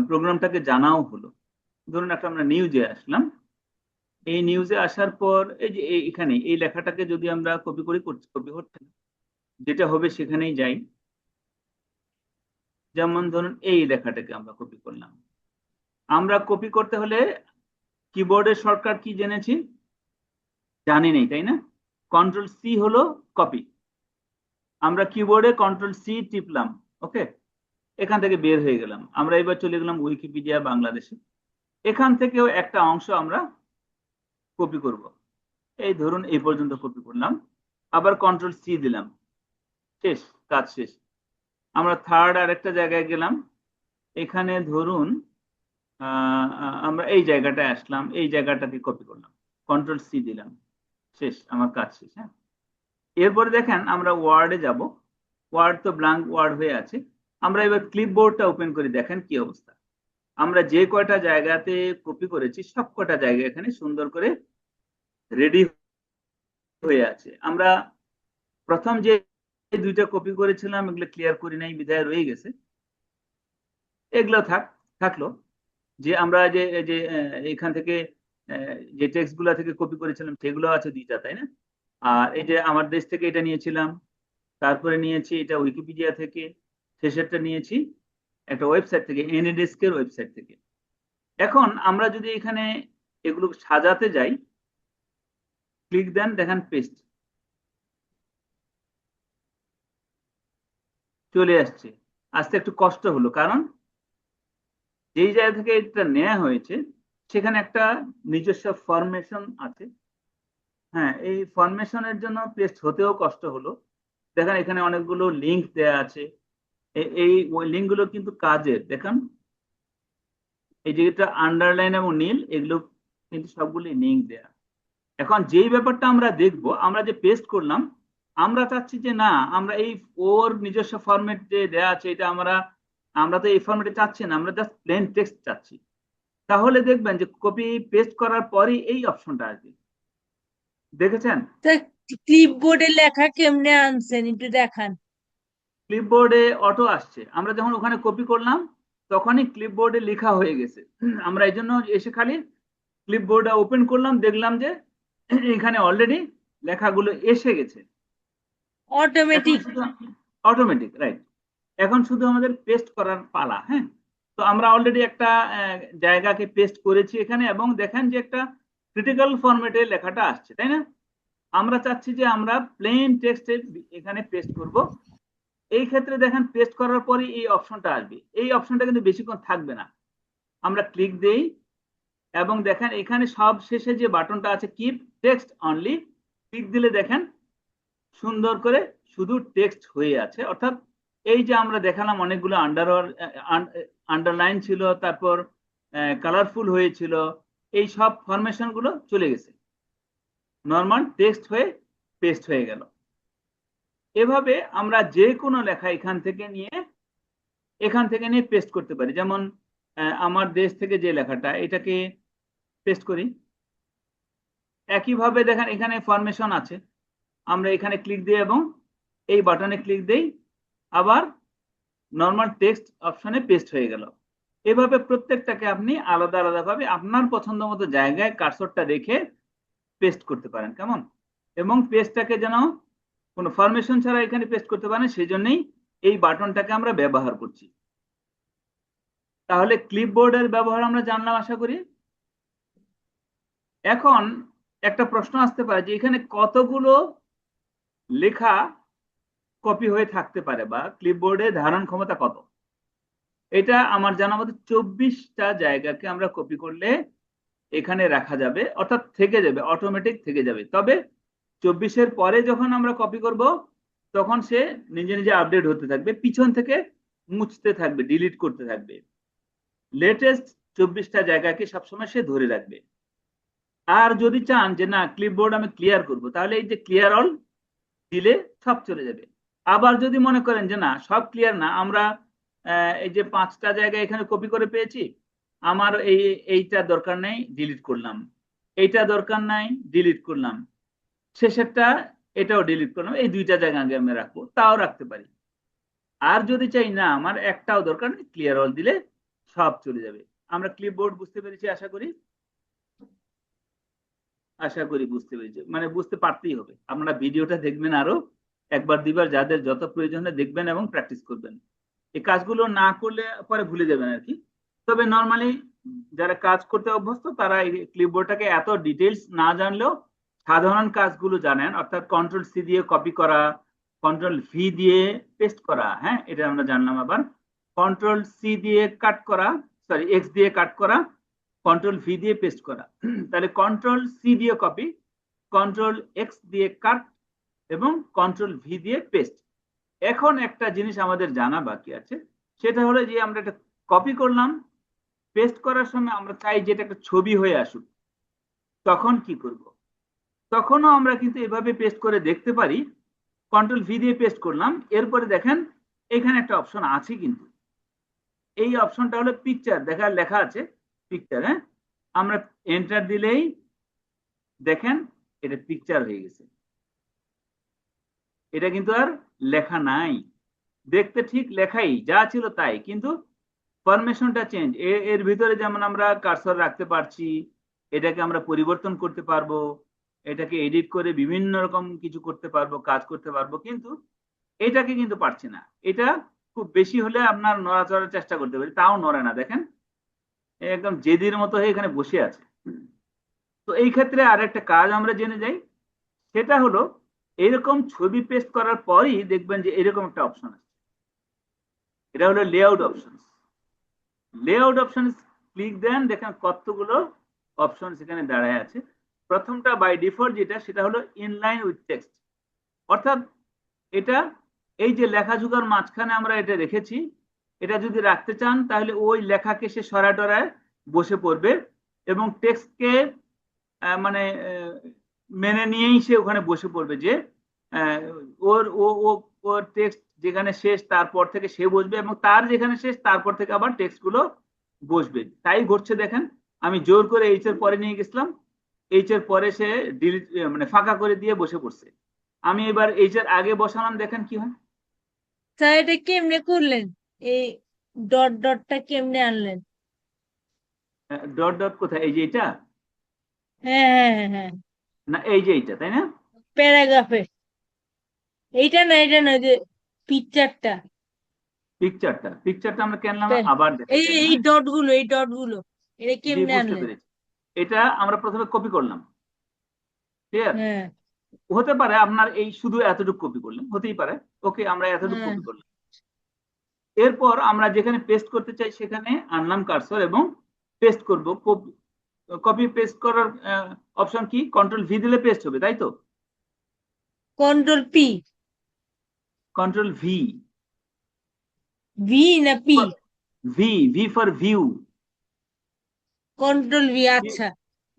প্রোগ্রামটাকে জানাও হলো। ধরুন একটা আমরা নিউজে আসলাম, এই নিউজে আসার পর এই যে এখানে এই লেখাটাকে যদি আমরা কপি করি, কপি হচ্ছে না, যেটা হবে সেখানেই যাই। যেমন ধরুন এই লেখাটাকে আমরা কপি করলাম। আমরা কপি করতে হলে কিবোর্ডের শর্টকাট কি জেনেছি? জানি নেই, তাই না? কন্ট্রোল সি হলো কপি। আমরা কিবোর্ডে কন্ট্রোল সি টিপলাম, ওকে, এখান থেকে বের হয়ে গেলাম। আমরা এবার চলে গেলাম উইকিপিডিয়া বাংলাদেশে। এখান থেকেও একটা অংশ আমরা কপি করব। এই ধরুন এই পর্যন্ত কপি করলাম, আবার কন্ট্রোল সি দিলাম, শেষ, কাজ শেষ। আমরা থার্ড আর একটা জায়গায় গেলাম, এখানে ধরুন আমরা এই জায়গাটায় আসলাম, এই জায়গাটাকে কপি করলাম, কন্ট্রোল সি দিলাম, শেষ, আমার কাজ শেষ। হ্যাঁ, এরপরে দেখেন আমরা ওয়ার্ডে যাব। ওয়ার্ড তো ব্ল্যাঙ্ক ওয়ার্ড হয়ে আছে। আমরা এবার ক্লিপবোর্ডটা ওপেন করে দেখেন কি অবস্থা। আমরা যে কয়টা জায়গাতে কপি করেছি সব কয়টা জায়গা এখানে সুন্দর করে রেডি হয়ে আছে। আমরা প্রথম যে 2টা কপি করেছিলাম এগুলো ক্লিয়ার করি নাই, বিধায় রয়ে গেছে, এগুলো থাকলো। যে আমরা যে যে এখান থেকে যে টেক্সট গুলা থেকে কপি করেছিলাম সেগুলো আছে 2টা, তাই না? আর এই যে আমার দেশ থেকে এটা নিয়েছিলাম, তারপরে নিয়েছি এটা উইকিপিডিয়া থেকে, শেষেরটা নিয়েছি একটা ওয়েবসাইট থেকে, এনএডেস্ক এর ওয়েবসাইট থেকে। এখন আমরা যদি এখানে এগুলো সাজাতে যাই, ক্লিক দেন, দেখেন পেস্ট চলে আসছে। আসতে একটু কষ্ট হলো, কারণ যেই জায়গা থেকে এটা নেওয়া হয়েছে সেখানে একটা নিজস্ব ফরমেশন আছে। হ্যাঁ, এই ফরমেশনের জন্য পেস্ট হতেও কষ্ট হলো। দেখেন এখানে অনেকগুলো লিঙ্ক দেয়া আছে, এই লিঙ্ক গুলো কিন্তু কাজের, দেখেন এই যেটা আন্ডারলাইন এবং নীল, এগুলো কিন্তু সবগুলি লিঙ্ক দেয়া। এখন যেই ব্যাপারটা আমরা দেখব, আমরা যে পেস্ট করলাম, আমরা চাচ্ছি যে না, আমরা এই ওর নিজস্ব ফরম্যাট যে দেয়া আছে এটা আমরা তো এই ফরম্যাটে চাচ্ছি না, আমরা জাস্ট প্লেন টেক্সট চাচ্ছি। তাহলে দেখবেন যে কপি পেস্ট করার পরই এই অপশনটা আসবে, দেখেছেন? তা ক্লিপবোর্ডে লেখা কেমনে আনছেন একটু দেখান। ক্লিপবোর্ডে অটো আসছে, আমরা যখন ওখানে কপি করলাম তখনই ক্লিপবোর্ডে লেখা হয়ে গেছে। আমরা এই জন্য এসে খালি ক্লিপবোর্ডটা ওপেন করলাম, দেখলাম যে এখানে অলরেডি লেখাগুলো এসে গেছে। এখন অটোমেটিক। শুধু অটোমেটিক, রাইট। এখন শুধু আমাদের পেস্ট করার পালা। হ্যাঁ, তো আমরা অলরেডি একটা জায়গাকে পেস্ট করেছি এখানে, এবং দেখেন যে একটা ক্রিটিক্যাল ফরম্যাটে লেখাটা আসছে, তাই না? আমরা চাচ্ছি যে আমরা প্লেন টেক্সটে এখানে পেস্ট করব। এই ক্ষেত্রে দেখেন পেস্ট করার পরে এই অপশনটা আসবে, এই অপশনটা কিন্তু বেশিক্ষণ থাকবে না। আমরা ক্লিক দেই এবং দেখেন এখানে সব শেষে যে বাটনটা আছে কিপ টেক্সট অনলি, ক্লিক দিলে দেখেন সুন্দর করে শুধু টেক্সট হয়ে আছে। অর্থাৎ এই যে আমরা দেখালাম অনেকগুলো আন্ডারলাইন ছিল, তারপর কালারফুল হয়েছিল, এই সব ফরমেশন গুলো চলে গেছে, নর্মাল টেক্সট হয়ে পেস্ট হয়ে গেল। এভাবে আমরা যে কোনো লেখা এখান থেকে নিয়ে পেস্ট করতে পারি। যেমন আমার দেশ থেকে যে লেখাটা, এটাকে পেস্ট করি। একইভাবে দেখেন এখানে ফরমেশন আছে, আমরা এখানে ক্লিক দিই এবং এই বাটনে ক্লিক দেই, আবার নর্মাল টেক্সট অপশনে পেস্ট হয়ে গেল। এভাবে প্রত্যেকটাকে আপনি আলাদা আলাদা ভাবে আপনার পছন্দ মতো জায়গায় কার্সরটা রেখে পেস্ট করতে পারেন, কেমন? এবং পেস্টটাকে যেন কোনো ফরমেশন ছাড়া এখানে পেস্ট করতে পারেন, সেই জন্যই এই বাটনটাকে আমরা ব্যবহার করছি। তাহলে ক্লিপবোর্ডের ব্যবহার আমরা জানলাম আশা করি। এখন একটা প্রশ্ন আসতে পারে যে এখানে কতগুলো লেখা কপি হয়ে থাকতে পারে বা ক্লিপবোর্ডে ধারণ ক্ষমতা কত? এটা আমার জানা মতে 24টা জায়গাকে আমরা কপি করলে এখানে রাখা যাবে, অর্থাৎ থেকে যাবে, অটোমেটিক থেকে যাবে। তবে 24-এর পরে যখন আমরা কপি করব তখন সে নিজে নিজে আপডেট হতে থাকবে, পিছন থেকে মুছতে থাকবে, ডিলিট করতে থাকবে। লেটেস্ট 24টা জায়গাকে সবসময় সে ধরে রাখবে। আর যদি চান যে না ক্লিপবোর্ড আমি ক্লিয়ার করব, তাহলে এই যে ক্লিয়ার অল দিলে সব চলে যাবে। আবার যদি মনে করেন যে না সব ক্লিয়ার না, আমরা এই যে 5টা জায়গা এখানে কপি করে পেয়েছি, আমার এইটা দরকার নেই, ডিলিট করলাম, এইটা দরকার নাই, ডিলিট করলাম, শেষেরটা এটাও ডিলিট করলাম, এই 2টা জায়গা আগে আমি রাখবো, তাও রাখতে পারি। আর যদি চাই না আমার একটাও দরকার নেই, ক্লিয়ার অল দিলে সব চলে যাবে। আমরা ক্লিপবোর্ড বুঝতে পেরেছি আশা করি। আশা করি বুঝতে পেরেছি, মানে বুঝতে পারতেই হবে। আপনারা ভিডিওটা দেখবেন, আরো একবার দুইবার, যাদের যত প্রয়োজন হয় দেখবেন এবং প্র্যাকটিস করবেন। এই কাজগুলো না করলে পরে ভুলে যাবেন আর কি। তবে নর্মালি যারা কাজ করতে অভ্যস্ত তারা এই ক্লিপবোর্ডটাকে এত ডিটেলস না জানলেও সাধারণ কাজগুলো জানেন, অর্থাৎ কন্ট্রোল সি দিয়ে কপি করা, কন্ট্রোল ভি দিয়ে পেস্ট করা, হ্যাঁ এটা আমরা জানলাম। আবার কন্ট্রোল সি দিয়ে কাট করা, সরি এক্স দিয়ে কাট করা, কন্ট্রোল ভি দিয়ে পেস্ট করা। তাহলে কন্ট্রোল সি দিয়ে কপি, কন্ট্রোল এক্স দিয়ে কাট এবং কন্ট্রোল ভি দিয়ে পেস্ট। এখন একটা জিনিস আমাদের জানা বাকি আছে, সেটা হলো যে আমরা একটা কপি করলাম, পেস্ট করার সময় আমরা চাই যে এটা একটা ছবি হয়ে আসুক, তখন কি করব? তখনও আমরা কিন্তু এভাবে পেস্ট করে দেখতে পারি। কন্ট্রোল ভি দিয়ে পেস্ট করলাম, এরপরে দেখেন এখানে একটা অপশন আছে, কিন্তু এই অপশনটা হলো পিকচার, দেখার লেখা আছে পিকচার, হ্যাঁ আমরা এন্টার দিলেই দেখেন এটা পিকচার হয়ে গেছে। এটা কিন্তু আর লেখা নাই, দেখতে ঠিক লেখাই যা ছিল তাই, কিন্তু ফরমেশনটা চেঞ্জ। এর ভিতরে যেমন আমরা কার্সর রাখতে পারছি, এটাকে আমরা পরিবর্তন করতে পারবো, এটাকে এডিট করে বিভিন্ন রকম কিছু করতে পারবো, কাজ করতে পারবো, কিন্তু এটাকে কিন্তু পারছি না। এটা খুব বেশি হলে আপনার নড়াচড়ার চেষ্টা করতে পারি, তাও নড়ে না, দেখেন একদম জেদির মতো হয়ে এখানে বসে আছে। তো এই ক্ষেত্রে আর একটা কাজ আমরা জেনে যাই, সেটা হলো এরকম ছবি পেস্ট করার পরই দেখবেন যে এরকম একটা অপশন আছে, এটা হলো layout option. Layout option click দেন, দেখেন কতগুলো অপশন সেখানে দাঁড়ায় আছে। প্রথমটা বাই ডিফল্ট যেটা, সেটা হলো ইনলাইন উইথ টেক্সট, অর্থাৎ এটা এই যে লেখাজোকার মাঝখানে আমরা এটা রেখেছি, এটা যদি রাখতে চান তাহলে ওই লেখাকে সে সরাটরায় বসে পড়বে এবং টেক্সটকে মানে মেনে নিয়েই সে ওখানে বসে পড়বে, যে আহ, ওর ও ও ওর টেক্সট যেখানে শেষ তারপর থেকে সে বসবে, এবং তার যেখানে শেষ তারপর থেকে আবার টেক্সট গুলো বসবে। তাই ঘটছে দেখেন, আমি জোর করে এইচ এর পরে নিয়ে গেছিলাম, এইচ এর পরে সে ডিলিট মানে ফাঁকা করে দিয়ে বসে পড়ছে। আমি এবার এইচ এর আগে বসালাম, দেখেন কি হয়। স্যার এটা কেমনে করলেন? এই ডট ডটটা কেমনে আনলেন? ডট ডট কোথায়? এই যে এটা, হ্যাঁ হ্যাঁ হ্যাঁ হ্যাঁ, না এই যে এইটা, তাই না? প্যারাগ্রাফে। এইটা না, এটা না, যে পিকচারটা। পিকচারটা আমরা কেনলাম, আবার দেখাই এই দেখেন, এই হ্যাঁ ডট গুলো, এই ডট গুলো এটা জি কেমনে বুঝতে আনলেন? পেরেছি। এটা আমরা প্রথমে কপি করলাম, ক্লিয়ার? হ্যাঁ হতে পারে আপনার এই শুধু এতটুকু কপি করলেন, হতেই পারে, ওকে আমরা এতটুকু হ্যাঁ। কপি করলাম। এরপর আমরা যেখানে পেস্ট করতে চাই সেখানে আনলাম কার্সর এবং পেস্ট করব। কপি পেস্ট করার অপশন কি? কন্ট্রোল ভি দিলে পেস্ট হবে, তাই তো? Control P. Control V, V না P? V, V for view, control V, আচ্ছা।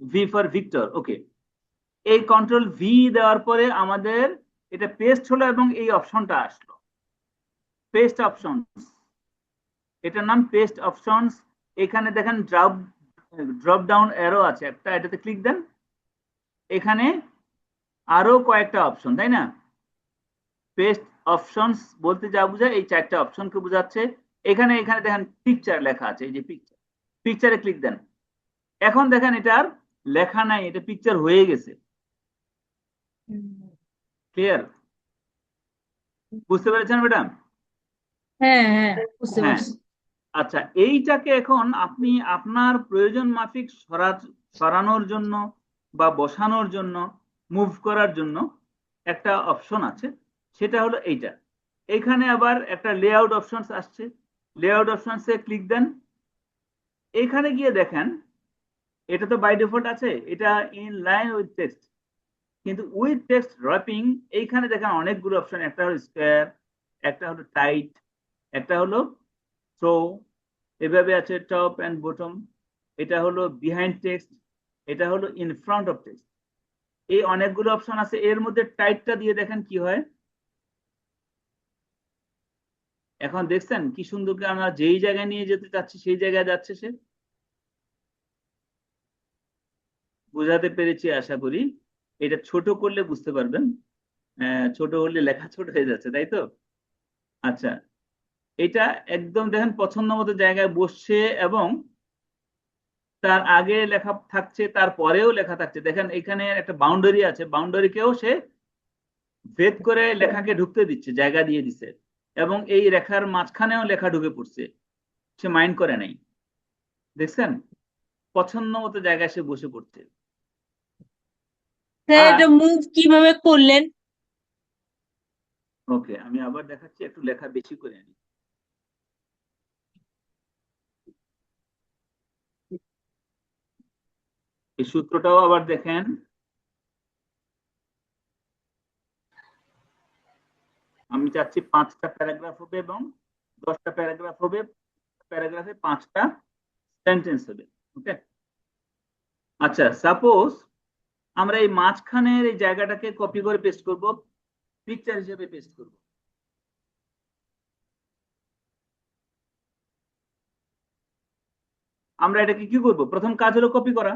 V for Victor, okay. এই কন্ট্রোল ভি দেওয়ার পরে আমাদের এটা পেস্ট হলো এবং এই অপশনটা আসলো, পেস্ট অপশন, এটার নাম পেস্ট অপশনস। এখানে দেখেন ড্রপ ডাউন অ্যারো আছে একটা, এটাতে ক্লিক দেন, এখানে আরো কয়েকটা অপশন, তাই না? পেস্ট অপশনস বলতে যা বোঝায় এই 4টা অপশনকে বোঝাচ্ছে। এখানে এখানে দেখেন পিকচার লেখা আছে, এই যে পিকচার, পিকচারে ক্লিক দেন। এখন দেখেন এটা আর লেখা নাই, এটা পিকচার হয়ে গেছে। ক্লিয়ার? বুঝতে পেরেছেন ম্যাডাম? হ্যাঁ হ্যাঁ, বুঝতে হ্যাঁ। পারছি। আচ্ছা, এইটাকে এখন আপনি আপনার প্রয়োজন মাফিক সরানোর জন্য বা বসানোর জন্য, মুভ করার জন্য একটা অপশন আছে, সেটা হলো এইটা। এখানে আবার একটা লেআউট অপশনস আসছে, লেআউট অপশনসে ক্লিক দেন। এখানে গিয়ে দেখেন এটা তো বাই ডিফল্ট আছে, এটা ইন লাইন উইথ টেক্সট, কিন্তু উইথ টেক্সট র্যাপিং এইখানে দেখেন অনেকগুলো অপশন, একটা হলো স্কোয়ার, একটা হলো টাইট, একটা হলো থ্রো, এভাবে আছে টপ এন্ড বটম, এটা হলো বিহাইন্ড টেক্সট, এটা হলো ইন ফ্রন্ট অফ টেক্সট। এই অনেকগুলো অপশন আছে, এর মধ্যে টাইটটা দিয়ে দেখেন কি হয়। এখন দেখছেন কি সুন্দর করে আমরা যেই জায়গায় নিয়ে যেতে চাচ্ছি সেই জায়গায় যাচ্ছে সে। বোঝাতে পেরেছি আশা করি। এটা ছোট করলে বুঝতে পারবেন, ছোট হলে লেখা ছোট হয়ে যাচ্ছে, তাই তো? আচ্ছা, এটা একদম দেখেন পছন্দ মতো জায়গায় বসছে, এবং তার আগে লেখা থাকছে, তার পরেও লেখা থাকছে। দেখেন এখানে একটা বাউন্ডারি আছে, বাউন্ডারিকেও সে ভেদ করে লেখাকে ঢুকতে দিচ্ছে, জায়গা দিয়ে দিচ্ছে, এবং এই রেখার মাঝখানেও লেখা ঢুকে পড়ছে, সে মাইন্ড করে নাই। দেখছেন, পছন্দ মতো জায়গায় সে বসে পড়ছে। স্যার, আর এটা মুভ কিভাবে করলেন? ওকে, আমি আবার দেখাচ্ছি, একটু লেখা বেশি করে আনি। এই সূত্রটাও আবার দেখেন, আমি চাচ্ছি 5টা প্যারাগ্রাফ হবে এবং 10টা প্যারাগ্রাফ হবে, প্যারাগ্রাফে 5টা সেন্টেন্স হবে। ওকে। আচ্ছা, সাপোজ আমরা এই মাঝখানের এই জায়গাটাকে কপি করে পেস্ট করব, পিকচার হিসেবে পেস্ট করব। আমরা এটাকে কি করব? প্রথম কাজ হলো কপি করা।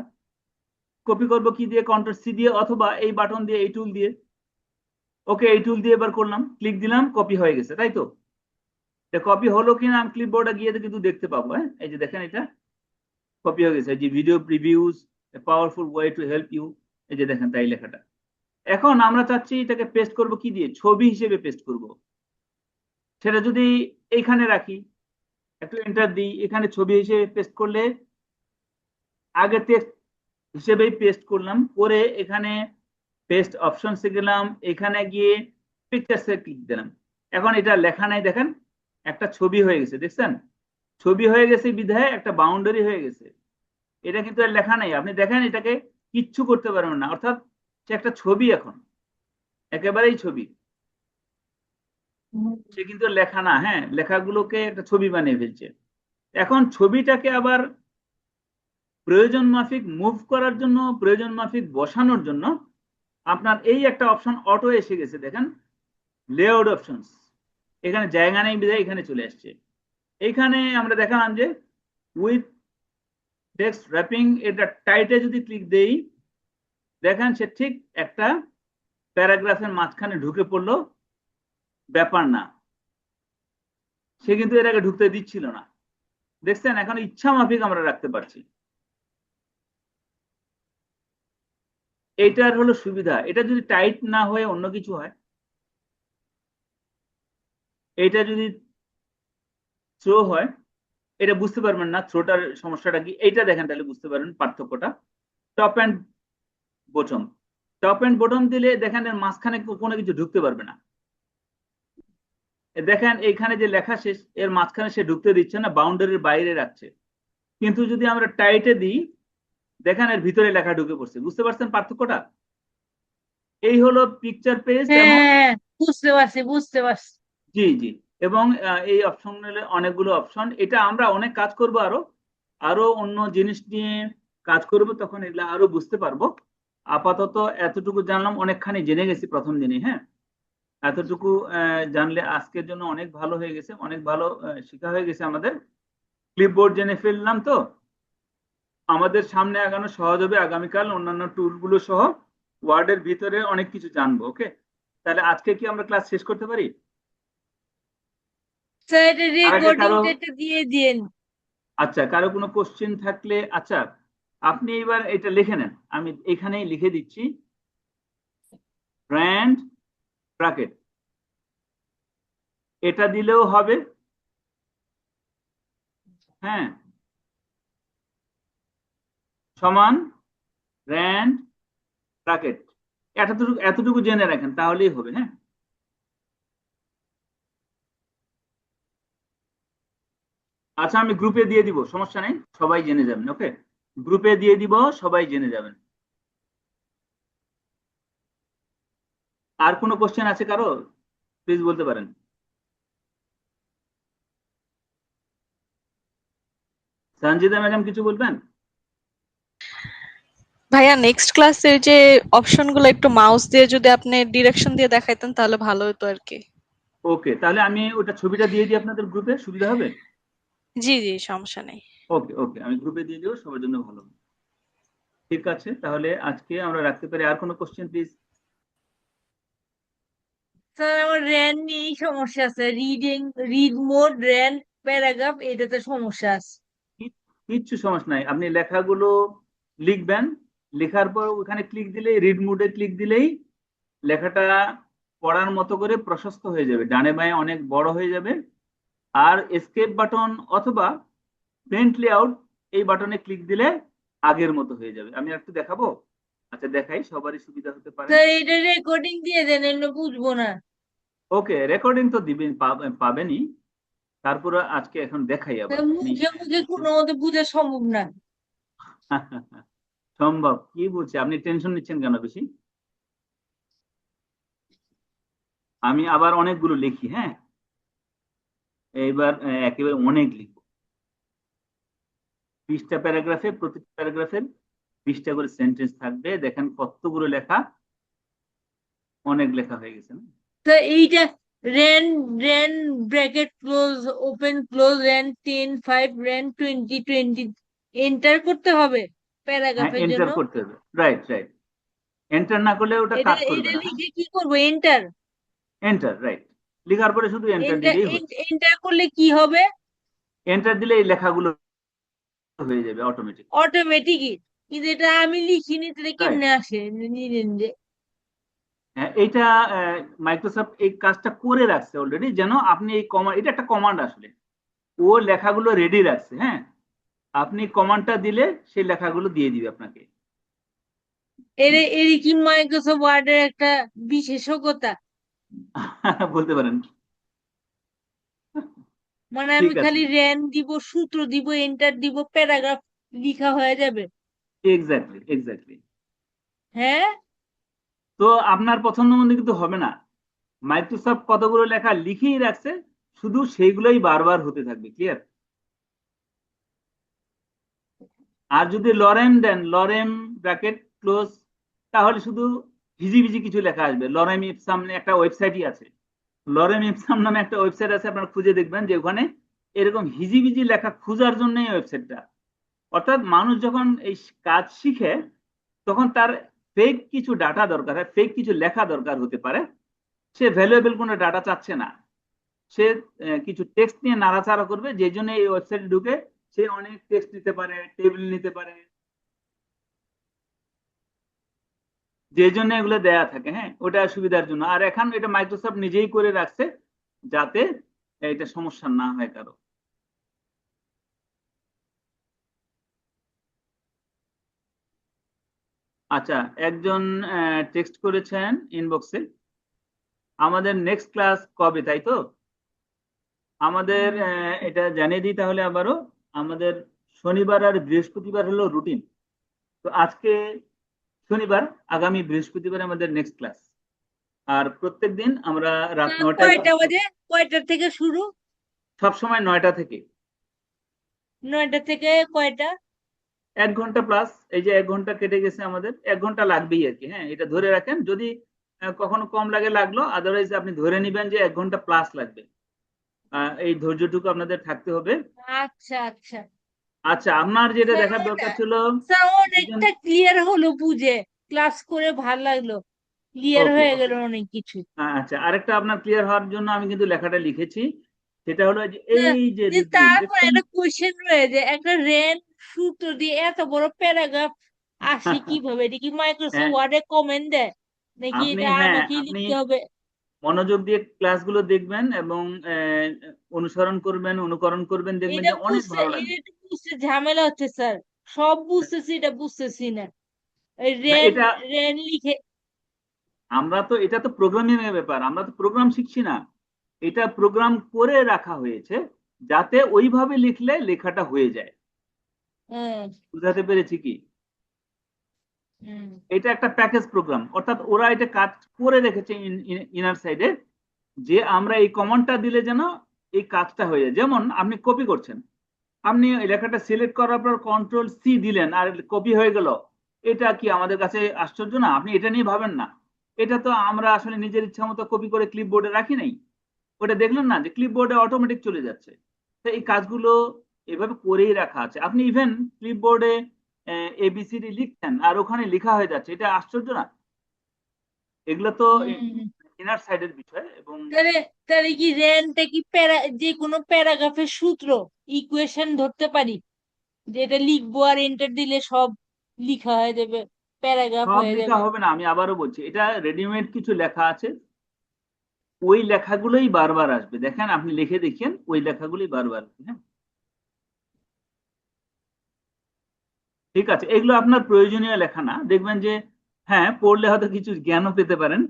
কপি করব কি দিয়ে? কন্ট্রোল সি দিয়ে, অথবা এই বাটন দিয়ে, এই টুল দিয়ে। ওকে, এই টুল দিয়ে এবার করলাম, ক্লিক দিলাম, কপি হয়ে গেছে, তাই তো? এটা কপি হলো কিনা আমি ক্লিপবোর্ডে গিয়ে কিন্তু দেখতে পাবো। হ্যাঁ, এই যে দেখেন এটা কপি হয়ে গেছে, এই যে video previews, a powerful way to help you, এই যে দেখেন তাই লেখাটা। এখন আমরা চাচ্ছি এটাকে পেস্ট করব কি দিয়ে? ছবি হিসেবে পেস্ট করব। সেটা যদি এইখানে রাখি, একটু এন্টার দিই, এখানে ছবি হিসেবে পেস্ট করলে, আগে টেক্সট হিসেবেই পেস্ট করলাম, করে এখানে পেস্ট অপশনসে গেলাম, এখানে গিয়ে পিকচারসে ক্লিক দিলাম। এখন এটা লেখা নাই, দেখেন একটা ছবি হয়ে গেছে, দেখছেন? ছবি হয়ে গেছে বিধায় একটা বাউন্ডারি হয়ে গেছে। এটা কিন্তু আর লেখা নাই, আপনি দেখেন এটাকে কিচ্ছু করতে পারবেন না, অর্থাৎ সে একটা ছবি, এখন একেবারেই ছবি, সে কিন্তু লেখা না। হ্যাঁ, লেখাগুলোকে একটা ছবি বানিয়ে ফেলছে। এখন ছবিটাকে আবার প্রয়োজন মাফিক মুভ করার জন্য, প্রয়োজন মাফিক বসানোর জন্য আপনার এই একটা অপশন অটো এসে গেছে, দেখেন লেআউট অপশনস। এখানে জায়গা নেই বিধায় এখানে চলে আসছে। এইখানে আমরা দেখালাম যে উইথ টেক্সট র্যাপিং, এটা টাইটে যদি ক্লিক দেই, দেখেন সে ঠিক একটা প্যারাগ্রাফের মাঝখানে ঢুকে পড়লো, ব্যাপার না, সে কিন্তু এর আগে ঢুকতে দিচ্ছিল না। দেখছেন, এখন ইচ্ছা মাফিক আমরা রাখতে পারছি। এইটার হলো সুবিধা। এটা যদি টাইট না হয়ে অন্য কিছু হয়, এটা যদি থ্রো হয়, এটা বুঝতে পারবেন না থ্রোটার সমস্যাটা কি। এইটা দেখেন, তাহলে বুঝতে পারবেন পার্থক্যটা। Top and bottom, top and bottom দিলে দেখেন এর মাঝখানে কোনো কিছু ঢুকতে পারবে না। দেখেন এইখানে যে লেখা শেষ, এর মাঝখানে সে ঢুকতে দিচ্ছে না, বাউন্ডারির বাইরে রাখছে। কিন্তু যদি আমরা টাইটে দিই, দেখেন এর ভিতরে লেখা ঢুকে পড়ছে। বুঝতে পারছেন পার্থক্যটা? এই হলো পিকচার পেস্ট। এবং হ্যাঁ, বুঝতে পারছি বুঝতে পারছি। জি জি, এবং এই অপশনের অনেকগুলো অপশন, এটা আমরা অনেক কাজ করব, আরো আরো অন্য জিনিস নিয়ে কাজ করব, তখন এগুলো আরো বুঝতে পারবো। আপাতত এতটুকু জানলাম, অনেকখানি জেনে গেছি প্রথম দিনে। হ্যাঁ, এতটুকু জানলে আজকের জন্য অনেক ভালো হয়ে গেছে, অনেক ভালো শেখা হয়ে গেছে আমাদের। ক্লিপবোর্ড জেনে ফেললাম তো, আমাদের সামনে আগানো সহজ হবে আগামীকাল অন্যান্য টুলগুলো সহ। ওয়ার্ডের ভিতরে অনেক কিছু জানবো। ওকে, তাহলে আজকে কি আমরা ক্লাস শেষ করতে পারি? স্যার এটা আর আগে কারো, রেকর্ডিংটা এটা দিয়ে দিন। আচ্ছা কারো কোনো কোশ্চেন থাকলে, আচ্ছা আপনি এবার এটা লিখে নেন, আমি এখানেই লিখে দিচ্ছি, ব্র্যান্ড ব্র্যাকেট, এটা দিলেও হবে, হ্যাঁ, সমান ব্র্যান্ড ব্র্যাকেট, এতটুকু এতটুকু জেনে রাখেন তাহলেই হবে, হ্যাঁ। আচ্ছা আমি গ্রুপে দিয়ে দিব, সমস্যা নেই, সবাই জেনে যাবেন, ওকে, গ্রুপে দিয়ে দিব, সবাই জেনে যাবেন। আর কোনো কোশ্চেন আছে কারো, প্লিজ বলতে পারেন। সঞ্জিতা ম্যাডাম কিছু বলবেন? ভাইয়া নেক্সট ক্লাসের যে অপশন গুলো একটু মাউস দিয়ে যদি আপনি ডিরেকশন দিয়ে দেখাইতেন তাহলে ভালো হতো আর কি। ওকে, তাহলে আমি ওটা ছবিটা দিয়ে দিই আপনাদের গ্রুপে, সুবিধা হবে। জি জি, সমস্যা নেই। ওকে ওকে, আমি গ্রুপে দিয়ে দিব, সবার জন্য ভালো হবে। ঠিক আছে, তাহলে আজকে আমরা রাখতে পারি। আর কোনো কোশ্চেন প্লিজ? স্যার আমার র্যান নিয়েই সমস্যা আছে, রিড মোড র্যান প্যারাগ্রাফ এটাতে সমস্যা আছে। কিচ্ছু সমস্যা নাই, আপনি লেখাগুলো লিখবেন, লেখার পর ওখানে ক্লিক দিলেই, রিড মোডে ক্লিক দিলেই লেখাটা পড়ার মতো করে প্রশস্ত হয়ে যাবে, ডানে বাঁয়ে অনেক বড় হয়ে যাবে। আর এসকেপ বাটন অথবা প্রিন্ট লেআউট, এই বাটনে ক্লিক দিলে আগের মতো হয়ে যাবে। আমি একটু দেখাবো, আচ্ছা দেখাই, সবারই সুবিধা হতে পারে। স্যার এটা রেকর্ডিং দিয়ে দেন, এমনি বুঝবো না। ওকে, রেকর্ডিং তো দিবেন, পাবেনই, তারপরে আজকে এখন দেখাই আবার স্যার আমি। মুখে মুখে কোনো মতে বোঝা সম্ভব না। সম্ভব, কি বলছে, আপনি টেনশন নিচ্ছেন কেন বেশি? আমি আবার অনেকগুলো লিখি, হ্যাঁ, এইবার একেবারে অনেক লিখবো, 20টা প্যারাগ্রাফে, প্রতিটি প্যারাগ্রাফের 20টা করে সেন্টেন্স থাকবে, দেখেন কতগুলো লেখা, অনেক লেখা হয়ে গেছে না? স্যার এইটা ran ran bracket close open close ran 10 5 ran 20 20 enter করতে হবে হ্যাঁ, প্যারাগ্রাফের জন্য। এন্টার করতে হবে, রাইট রাইট, এন্টার না করলে ওটা এটা কাজ করবে এটা না, হ্যাঁ। লিখে কি করবো, এন্টার? এন্টার, রাইট, লেখার পরে শুধু এন্টার এন্টার দিলেই হচ্ছে। এন্টার করলে কি হবে? এন্টার দিলে এই লেখাগুলো হয়ে যাবে অটোমেটিক, অটোমেটিকই? কিন্তু এটা আমি লিখিনি, তাহলে রাইট। কেমনে আসে নিজে নিজে? হ্যাঁ, এইটা মাইক্রোসফট এই কাজটা করে রাখছে অলরেডি, যেন আপনি এই কমান্ড, এটা একটা কমান্ড আসলে, ও লেখাগুলো রেডি রাখছে, হ্যাঁ, আপনি কমান্ডটা দিলে সেই লেখাগুলো দিয়ে দিবে আপনাকে। এর এর কি মাইক্রোসফট ওয়ার্ডের একটা বিশেষজ্ঞতা? বলতে পারেন। মানে আমি ঠিক আছে, খালি র্যান দিব, সূত্র দিব, এন্টার দিব, প্যারাগ্রাফ লিখা হয়ে যাবে? Exactly exactly. হ্যাঁ। তো আপনার পছন্দ মতো কিন্তু হবে না, মাইক্রোসফট কতগুলো লেখা লিখেই রাখছে, শুধু সেইগুলোই বারবার হতে থাকবে, ক্লিয়ার। আর যদি লরেম দেন, লরেম ব্র্যাকেট ক্লোজ, তাহলে শুধু হিজিবিজি কিছু লেখা আসবে। লরেম ইপসাম একটা ওয়েবসাইটই আছে, লরেম ইপসাম নামে একটা ওয়েবসাইট আছে, আপনারা খুঁজে দেখবেন যে ওখানে এরকম হিজিবিজি লেখা খোঁজার জন্য এই ওয়েবসাইটটা। অর্থাৎ মানুষ যখন এই কাজ শিখে, তখন তার ফেক কিছু ডাটা দরকার হয়, ফেক কিছু লেখা দরকার হতে পারে, সে ভ্যালুয়েবল কোনো ডাটা চাচ্ছে না, সে কিছু টেক্সট নিয়ে নাড়াচাড়া করবে, যে জন্য এই ওয়েবসাইটে ঢুকে সে অনেক টেক্সট নিতে পারে, টেবিল নিতে পারে, যে জন্য এগুলো দেয়া থাকে, হ্যাঁ, ওটা সুবিধার জন্য। আর এখন এটা মাইক্রোসফট নিজেই করে রাখছে, যাতে এটা সমস্যা না হয় কারো। আচ্ছা, একজন টেক্সট করেছেন ইনবক্সে, আমাদের নেক্সট ক্লাস কবে, তাই তো? আমাদের এটা জানিয়ে দিই তাহলে আবারও, আমাদের শনিবার আর বৃহস্পতিবার হলো রুটিন। তো আজকে শনিবার, আগামী বৃহস্পতিবার আমাদের নেক্সট ক্লাস। আর প্রত্যেক দিন আমরা রাত 9টায় কয়টা ক্লাস করব, বাজে? কয়টার থেকে শুরু? সবসময় 9টা থেকে। 9টা থেকে কয়টা? 1 ঘন্টা প্লাস, এই যে 1 ঘন্টা কেটে গেছে, আমাদের 1 ঘন্টা লাগবেই আর কি, হ্যাঁ, এটা ধরে রাখেন, যদি কখনো কম লাগে লাগলো, আদারওয়াইজ আপনি ধরে নিবেন যে 1 ঘন্টা প্লাস লাগবে, এই ধৈর্যটুকু আপনাদের থাকতে হবে। আচ্ছা আচ্ছা। আচ্ছা, আপনার যেটা স্যার দেখার দরকার ছিল, স্যার একজন, অনেকটা ক্লিয়ার হলো বুঝে, ক্লাস করে ভাল লাগলো, ক্লিয়ার ওকে হয়ে গেল ওকে, অনেক কিছু। আচ্ছা, আরেকটা আপনার ক্লিয়ার হওয়ার জন্য আমি কিন্তু লেখাটা লিখেছি, সেটা হলো যে এই যে যে রিড মোড তারপর দেখছেন। একটা কোয়েশ্চেন রয়েছে, একটা রেন সূত্র দিয়ে এত বড় প্যারাগ্রাফ আসে কিভাবে? এটা কি মাইক্রোসফট হ্যাঁ, ওয়ার্ডে কমেন্ট দেয় নাকি আপনি এটা হ্যাঁ আমাকেই আপনি লিখতে হবে? মনোযোগ দিয়ে ক্লাসগুলো দেখবেন এবং অনুসরণ করবেন, অনুকরণ করবেন, দেখবেন এটা যে অনেক বুঝতে ভালো এটা লাগবে। একটু বুঝতে ঝামেলা হচ্ছে স্যার। সব বুঝতেছি, এটা বুঝতেছি না। না রেন এটা রেন লিখে আমরা তো, এটা তো প্রোগ্রামিং এর ব্যাপার, আমরা তো প্রোগ্রাম শিখছি না। এটা প্রোগ্রাম করে রাখা হয়েছে যাতে ওইভাবে লিখলে লেখাটা হয়ে যায়। হ্যাঁ। বুঝাতে পেরেছি কি? হুম। এটা একটা প্যাকেজ প্রোগ্রাম, অর্থাৎ ওরা এটা কাজ করে রেখেছে ইনার সাইডে, যে আমরা এই কমান্ডটা দিলে যেন এই কাজটা হয়ে যায়। যেমন আপনি কপি করছেন, আপনি এই লেখাটা সিলেক্ট করার পর কন্ট্রোল সি দিলেন আর কপি হয়ে গেল। এটা কি আমাদের কাছে আশ্চর্য না? আপনি এটা নিয়ে ভাবেন না। এটা তো আমরা আসলে নিজের ইচ্ছা মতো কপি করে ক্লিপবোর্ডে রাখি নাই। ওটা দেখলেন না যে ক্লিপবোর্ডে অটোমেটিক চলে যাচ্ছে। তো এই কাজগুলো এভাবে করেই রাখা আছে। আপনি ইভেন ক্লিপবোর্ডে এবিসিডি লিখছেন আর ওখানে লেখা হয়ে যাচ্ছে, এটা আশ্চর্য না? এগুলো তো হুম। ইনার সাইডের বিষয়। এবং তাহলে তাহলে কি রেনটা কি যে কোনো প্যারাগ্রাফের সূত্র, ইকুয়েশন ধরতে পারি যে এটা লিখবো আর এন্টার দিলে সব লিখা হয়ে যাবে, প্যারাগ্রাফ সব হয়ে লেখা যাবে? হবে না, আমি আবারও বলছি, এটা রেডিমেড কিছু লেখা আছে, ওই লেখাগুলোই বারবার আসবে। দেখেন, আপনি লিখে দেখেন, ওই লেখাগুলোই বারবার আসবে। হ্যাঁ, ঠিক আছে, এগুলো আপনার প্রয়োজনীয় লেখা না। দেখবেন যে হ্যাঁ, পড়লে হয়তো কিছু জ্ঞানও পেতে পারেন,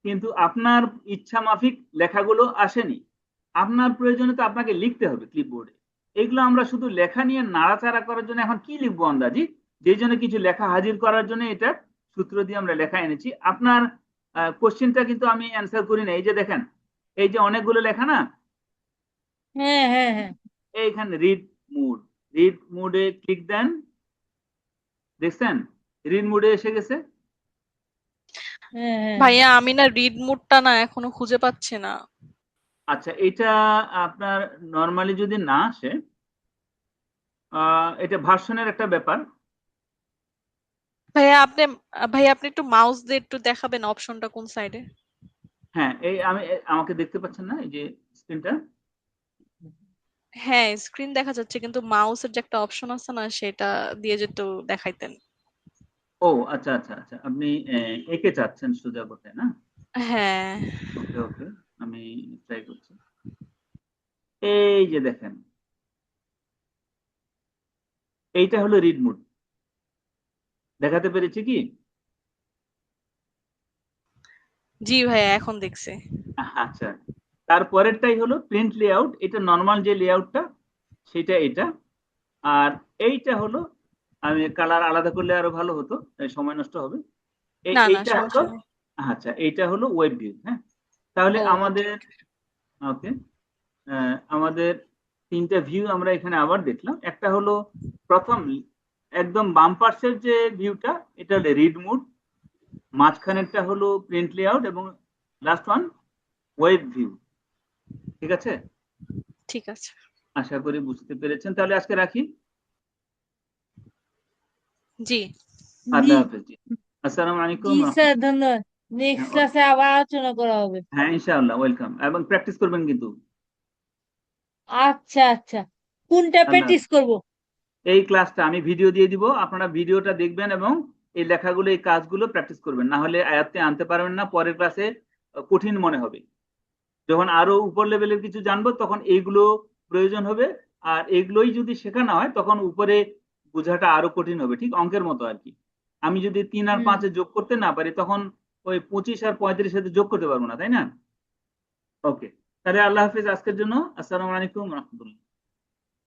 কিন্তু আপনার ইচ্ছা মাফিক লেখাগুলো আসেনি। আপনার প্রয়োজনে তো আপনাকে লিখতে হবে ক্লিপবোর্ডে। এগুলো আমরা শুধু লেখা নিয়ে নাড়াচাড়া করার জন্য এখন কি লিখবো আন্দাজি, যেই জন্য কিছু লেখা হাজির করার জন্য এটা সূত্র দিয়ে আমরা লেখা এনেছি। আপনার কোশ্চেনটা কিন্তু আমি অ্যান্সার করি না। এই যে দেখেন, এই যে অনেকগুলো লেখা না, হ্যাঁ, হ্যাঁ, হ্যাঁ, এইখানে রিড মুড, রিড মুডে ক্লিক দেন, দেখছেন রিড মুডে এসে গেছে। হ্যাঁ, হ্যাঁ। ভাইয়া আমি না রিড মোডটা না এখনো খুঁজে পাচ্ছি না। আচ্ছা, এটা আপনার নর্মালি যদি না আসে, এটা ভার্সনের একটা ব্যাপার। ভাইয়া আপনি ভাইয়া আপনি একটু মাউস দিয়ে একটু দেখাবেন অপশনটা কোন সাইডে? হ্যাঁ, এই আমাকে দেখতে পাচ্ছেন না এই যে স্ক্রিনটা? হ্যাঁ, স্ক্রিন দেখা যাচ্ছে কিন্তু মাউসের যে একটা অপশন আছে না সেটা দিয়ে যদি একটু দেখাইতেন। ও আচ্ছা আচ্ছা আচ্ছা, আপনি একে চাচ্ছেন সোজা করতে না? হ্যাঁ। ওকে ওকে, আমি ট্রাই করছি। এই যে দেখেন, এইটা হলো রিড মুড। দেখাতে পেরেছি কি? জি ভাইয়া এখন দেখছি। আচ্ছা, তারপরেরটাই হলো প্রিন্ট লেআউট। এটা নর্মাল যে লেআউটটা সেটা এটা। আর এইটা হলো, আমি কালার আলাদা করলে আরো ভালো হতো, তাই সময় নষ্ট হবে। না না এইটা হলো, সমস্যা নেই। আচ্ছা এইটা হলো ওয়েব ভিউ। হ্যাঁ, তাহলে ও আমাদের, ওকে। ওকে, আমাদের তিনটা ভিউ আমরা এখানে আবার দেখলাম। একটা হলো প্রথম একদম বাম পাশের যে ভিউটা, এটা হলো রিড মুড, মাঝখানেরটা হলো প্রিন্ট লেআউট, এবং লাস্ট ওয়ান ওয়েব ভিউ। ঠিক আছে, ঠিক আছে। আশা করি বুঝতে পেরেছেন। তাহলে আজকে রাখি। জি। জি, আল্লাহ হাফেজ। জি, আসসালামু জি আলাইকুম স্যার, রহমতুল্লাহ। ধন্যবাদ। নেক্সট হ্যাঁ, ক্লাসে আবার আলোচনা করা হবে। হ্যাঁ, ইনশাআল্লাহ, ওয়েলকাম, এবং প্র্যাকটিস করবেন কিন্তু। আচ্ছা, আচ্ছা। কোনটা আল্লাহ প্র্যাকটিস হাফেজ। করব? এই ক্লাসটা আমি ভিডিও দিয়ে দিব, আপনারা ভিডিওটা দেখবেন এবং এই লেখাগুলো, এই কাজগুলো প্র্যাকটিস করবেন, না হলে আয়ত্তে আনতে পারবেন না। পরের ক্লাসে কঠিন মনে হবে। যখন আরো উপর লেভেলের কিছু জানবো তখন এইগুলো প্রয়োজন হবে। আর এগুলোই যদি শেখানো হয় তখন উপরে বোঝাটা আরো কঠিন হবে, ঠিক অঙ্কের মতো আর কি। আমি যদি 3 আর হুম। 5 যোগ করতে না পারি, তখন ওই 25 আর 35 সাথে যোগ করতে পারবো না, তাই না? ওকে, তাহলে আল্লাহ হাফিজ আজকের জন্য। আসসালামু আলাইকুম রহমতুল্লাহ।